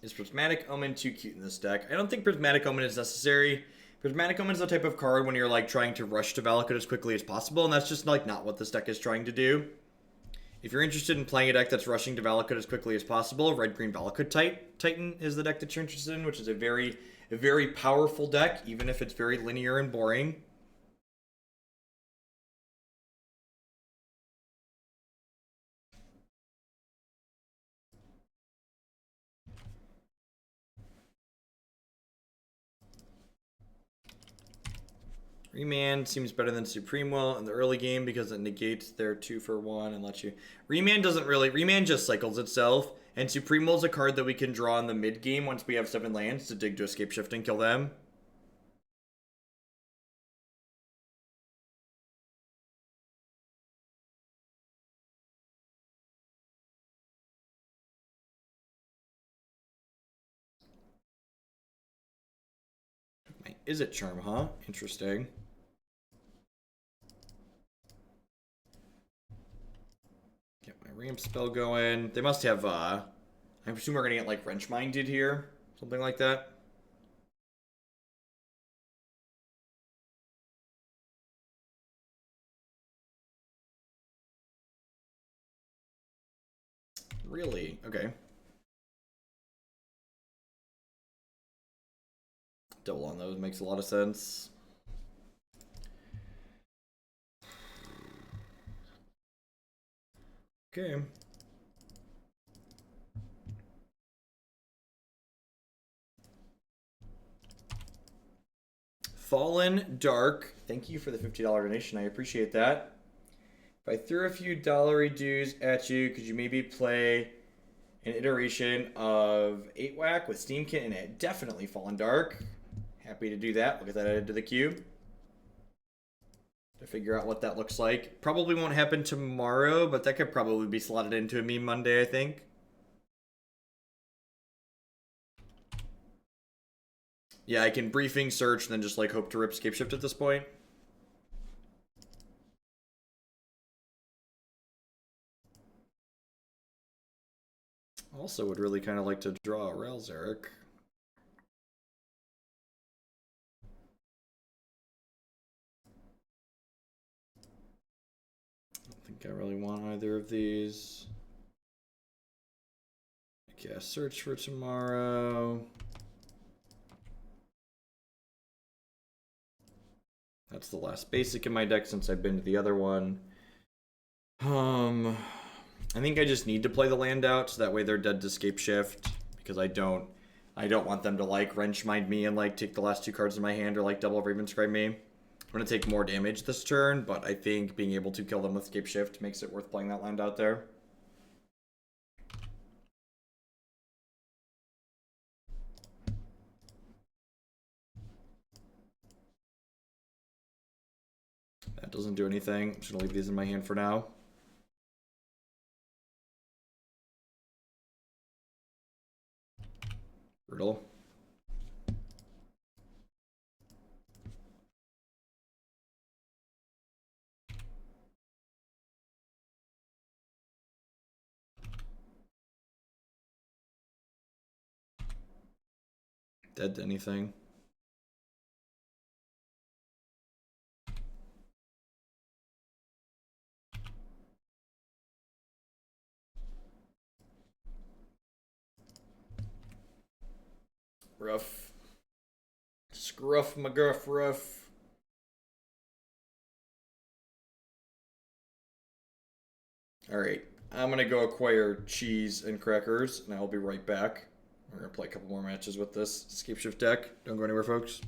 Is Prismatic Omen too cute in this deck? I don't think Prismatic Omen is necessary. Prismatic Omen is the type of card when you're like trying to rush to Valakut as quickly as possible, and that's just like not what this deck is trying to do. If you're interested in playing a deck that's rushing to Valakut as quickly as possible, Red-Green Valakut Titan is the deck that you're interested in, which is a very powerful deck, even if it's very linear and boring. Remand seems better than Supreme Will in the early game because it negates their 2-for-1 and lets you... Remand doesn't really... Remand just cycles itself, and Supreme Will is a card that we can draw in the mid-game once we have 7 lands to dig to Scapeshift and kill them. My Izzet Charm, huh? Interesting. Get my ramp spell going. They must have, I assume we're gonna get, like, Wrench Minded here. Something like that. Really? Okay. Double on those makes a lot of sense. Okay. Fallen Dark. Thank you for the $50 donation. I appreciate that. If I threw a few dollary dues at you, could you maybe play an iteration of 8-Whack with Steam Kit and it? Definitely Fallen Dark. Happy to do that. We'll get that added to the queue. To figure out what that looks like. Probably won't happen tomorrow, but that could probably be slotted into a meme Monday, I think. Yeah, I can briefing search and then just like hope to rip Scapeshift at this point. Also would really kind of like to draw a Relzeric. I don't think I really want either of these. I guess search for tomorrow. That's the last basic in my deck since I've been to the other one. I think I just need to play the land out so that way they're dead to Scapeshift because I don't want them to like Wrench Mind me and like take the last 2 cards in my hand or like double Ravenscribe me. I'm gonna take more damage this turn, but I think being able to kill them with Scapeshift makes it worth playing that land out there. That doesn't do anything. I'm just gonna leave these in my hand for now. Brutal. Dead to anything. Rough. Scruff McGuff rough. Alright. I'm going to go acquire cheese and crackers, and I'll be right back. We're going to play a couple more matches with this Scapeshift deck. Don't go anywhere, folks.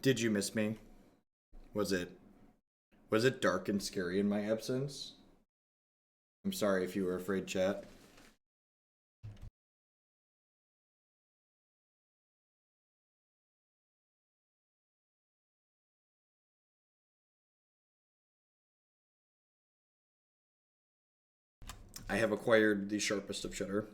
Did you miss me? Was it dark and scary in my absence? I'm sorry if you were afraid, chat. I have acquired the sharpest of cheddar.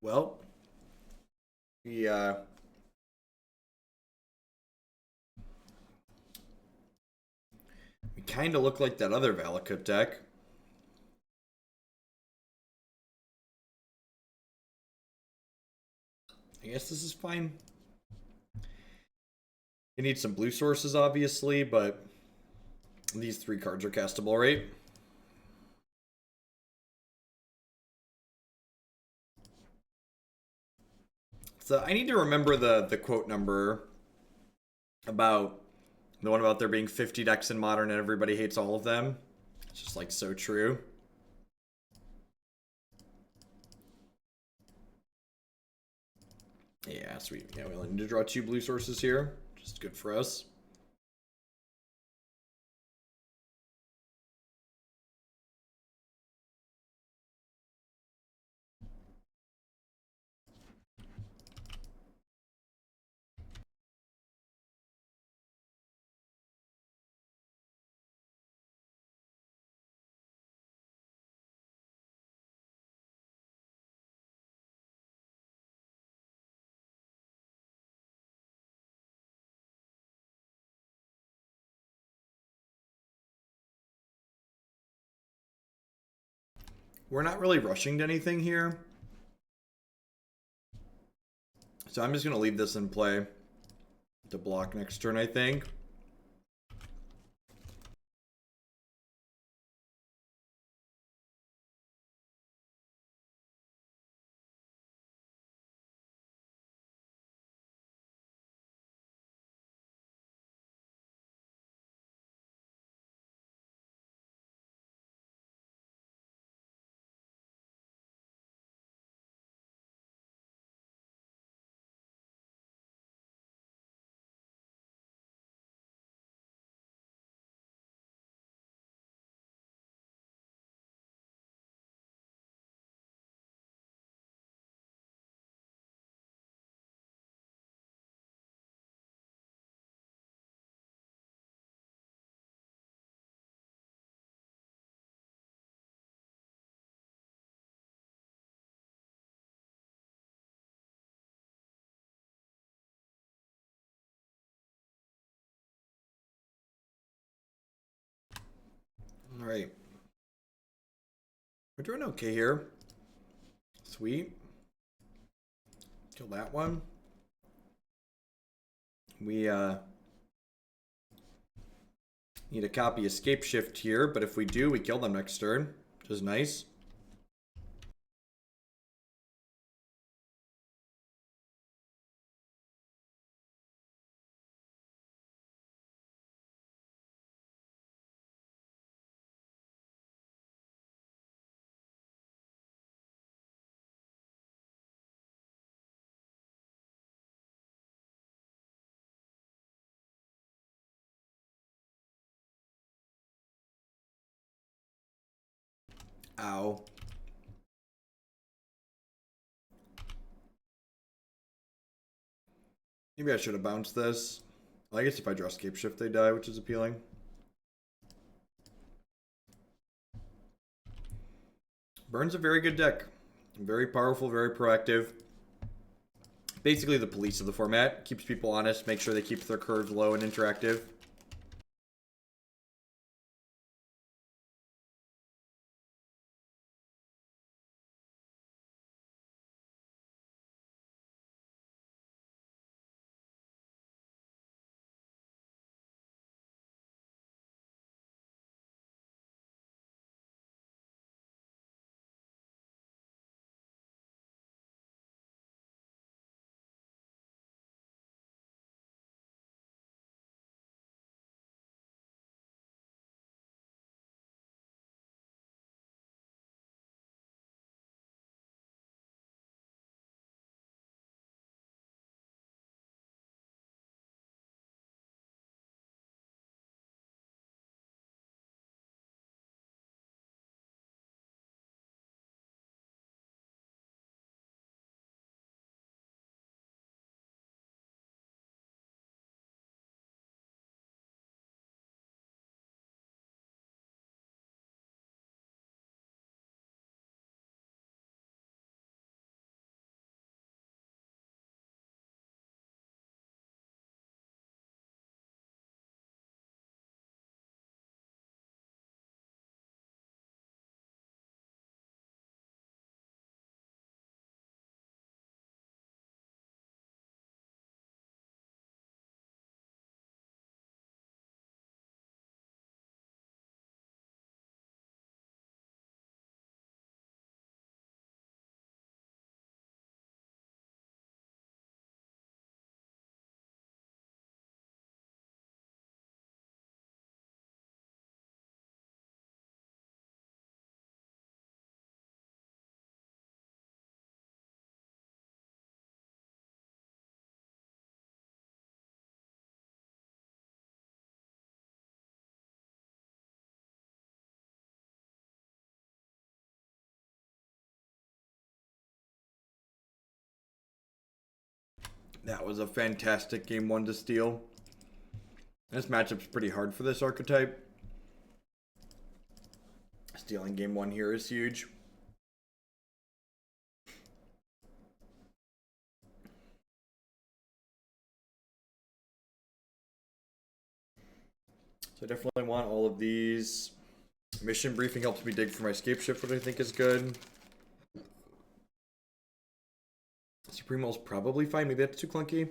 Well, we kind of look like that other Valakut deck. I guess this is fine. You need some blue sources, obviously, but these 3 cards are castable, right? So I need to remember the quote number about the one about there being 50 decks in Modern and everybody hates all of them. It's just like so true. Yeah, sweet. Yeah, we only need to draw 2 blue sources here. Just good for us. We're not really rushing to anything here. So I'm just going to leave this in play to block next turn, I think. All right. We're doing okay here. Sweet. Kill that one. We need to copy Scapeshift here, but if we do, we kill them next turn, which is nice. Ow. Maybe I should have bounced this. Well, I guess if I draw Scapeshift, they die, which is appealing. Burn's a very good deck. Very powerful, very proactive. Basically the police of the format. Keeps people honest, makes sure they keep their curves low and interactive. That was a fantastic game 1 to steal. This matchup's pretty hard for this archetype. Stealing game 1 here is huge. So I definitely want all of these. Mission briefing helps me dig for my Scapeshift, which I think is good. Supremo's probably fine. Maybe that's too clunky.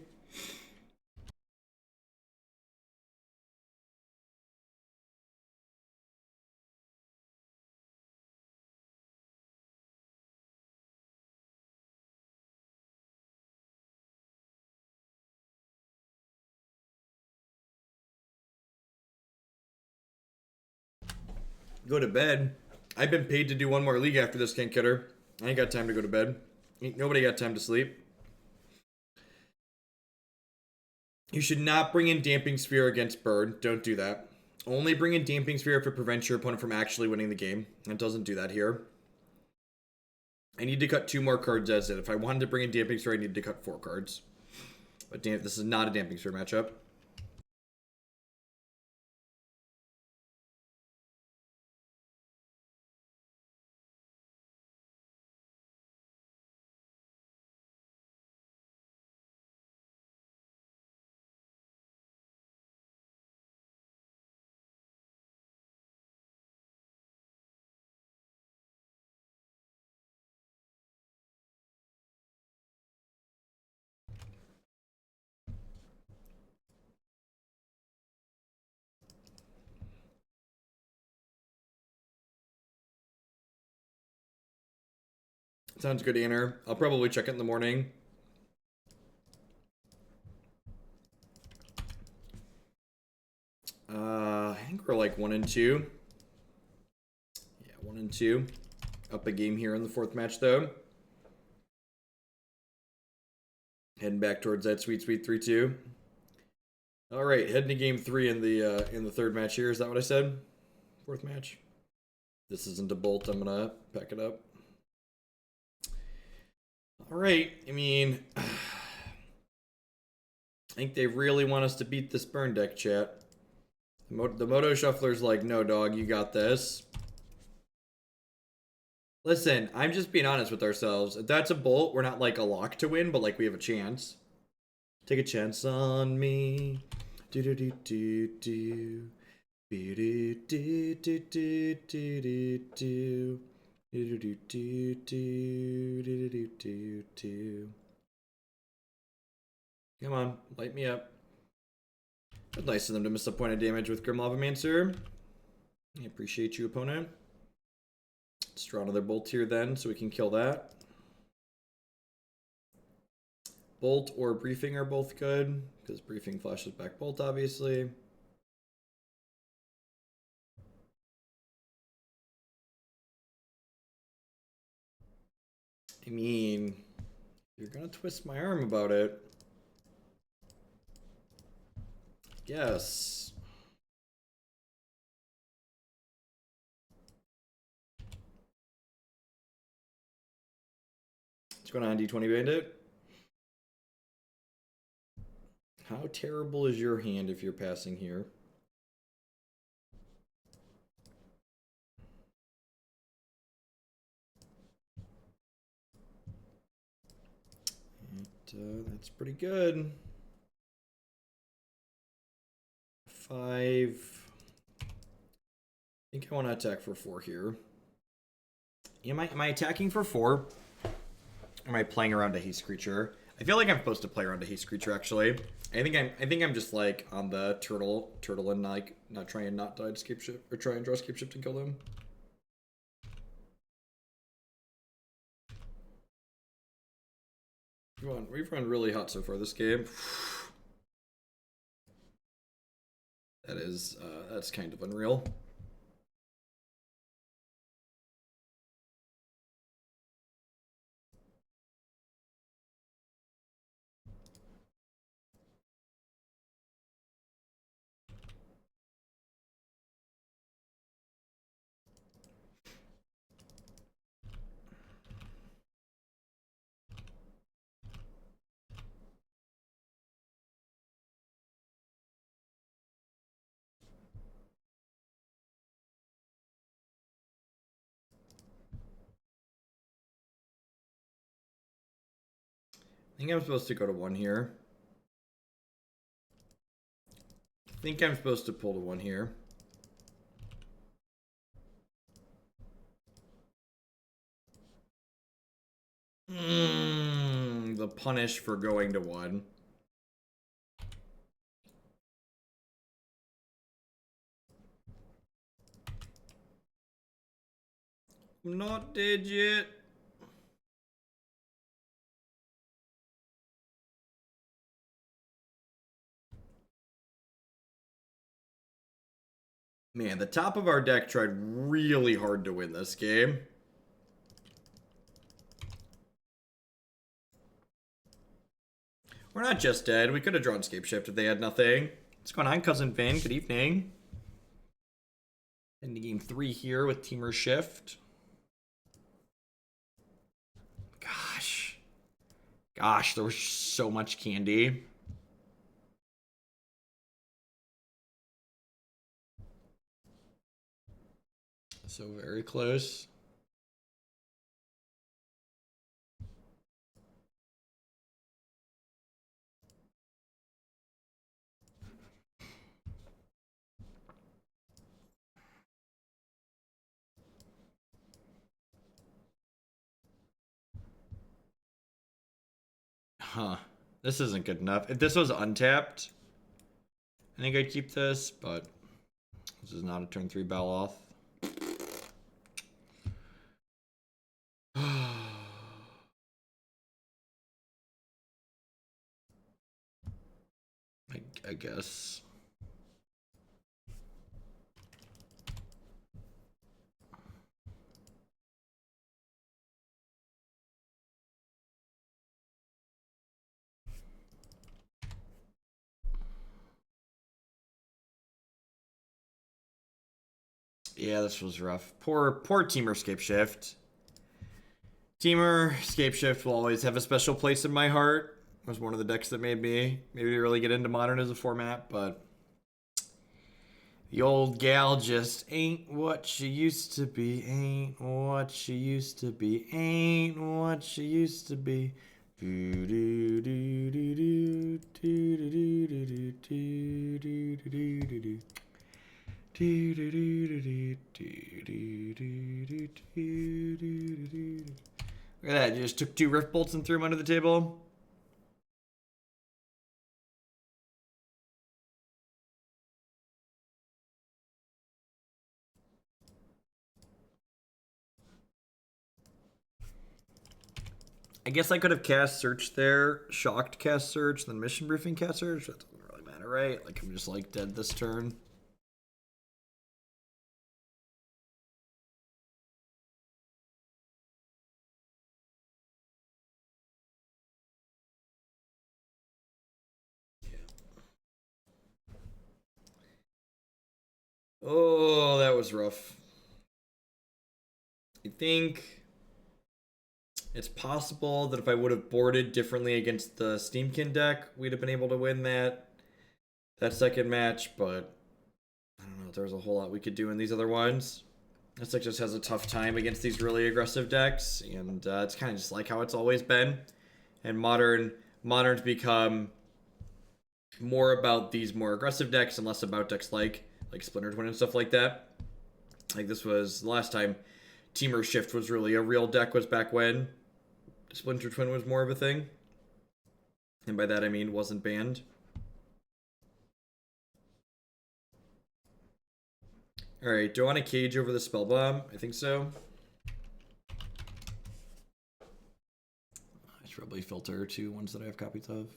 Go to bed. I've been paid to do one more league after this, King Kidder. I ain't got time to go to bed. Ain't nobody got time to sleep. You should not bring in Damping Sphere against Bird. Don't do that. Only bring in Damping Sphere if it prevents your opponent from actually winning the game. It doesn't do that here. I need to cut 2 more cards as it. If I wanted to bring in Damping Sphere, I need to cut 4 cards. But damn, this is not a Damping Sphere matchup. Sounds good, Anner. I'll probably check it in the morning. I think we're like 1 and 2. Yeah, 1 and 2. Up a game here in the 4th match, though. Heading back towards that sweet 3-2. All right, heading to game 3 in the 3rd match here. Is that what I said? 4th match. This isn't a bolt. I'm gonna pack it up. All right. I mean, I think they really want us to beat this burn deck, chat. The Moto Shuffler's like, no, dog, you got this. Listen, I'm just being honest with ourselves. If that's a bolt, we're not like a lock to win, but like we have a chance. Take a chance on me. Do do do do do. Do do do do do do do. Do do do do do do do do. Come on, light me up. It's nice of them to miss a point of damage with Grim Lavamancer. I appreciate you, opponent. Let's draw another bolt here then, so we can kill that. Bolt or briefing are both good, because briefing flashes back bolt, obviously. I mean, you're gonna twist my arm about it. Yes. What's going on, D20 Bandit? How terrible is your hand if you're passing here? That's pretty good. 5. I think I want to attack for 4 here. Am I attacking for 4? Or am I playing around a haste creature? I feel like I'm supposed to play around a haste creature actually. I think I'm just like on the turtle and like not try and not die to Scapeshift or try and draw Scapeshift and kill them. Come on, we've run really hot so far this game. That is that's kind of unreal. I think I'm supposed to go to 1 here. I think I'm supposed to pull to 1 here. The punish for going to 1. I'm not dead yet. Man, the top of our deck tried really hard to win this game. We're not just dead. We could have drawn Scapeshift if they had nothing. What's going on, Cousin Vin? Good evening. Into game 3 here with Temur Shift. Gosh, there was so much candy. So very close. Huh. This isn't good enough. If this was untapped, I think I'd keep this, but this is not a turn 3 Baloth. I guess. Yeah, this was rough. Poor Temur Scapeshift. Temur Scapeshift will always have a special place in my heart. It was one of the decks that made me maybe really get into Modern as a format, but the old gal just ain't what she used to be. Ain't what she used to be. Ain't what she used to be. Do do do do do do do do do do do do do. Look at that, you just took 2 Rift Bolts and threw them under the table. I guess I could have cast Search there, shocked cast Search, then Mission Briefing cast Search. That doesn't really matter, right? Like, I'm just like dead this turn. Oh, that was rough. I think it's possible that if I would have boarded differently against the Steamkin deck, we'd have been able to win that second match, but I don't know if there's a whole lot we could do in these other ones. This deck just has a tough time against these really aggressive decks, and it's kind of just like how it's always been. And Modern's become more about these more aggressive decks and less about decks like Splinter Twin and stuff like that. Like this was the last time Temur Shift was really a real deck, was back when Splinter Twin was more of a thing. And by that I mean wasn't banned. Alright, do I want to cage over the Spell Bomb? I think so. I should probably filter 2 ones that I have copies of.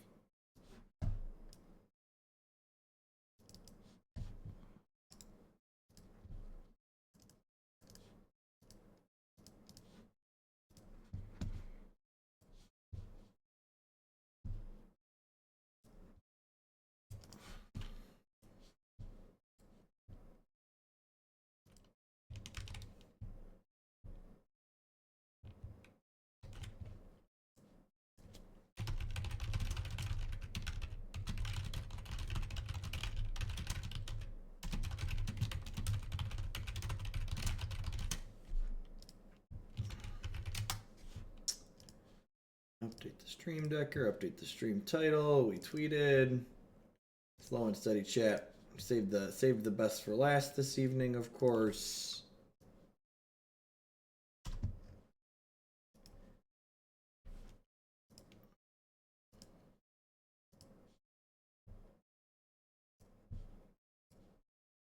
Update the stream decker, update the stream title. We tweeted. Slow and steady chat. Save the best for last this evening, of course.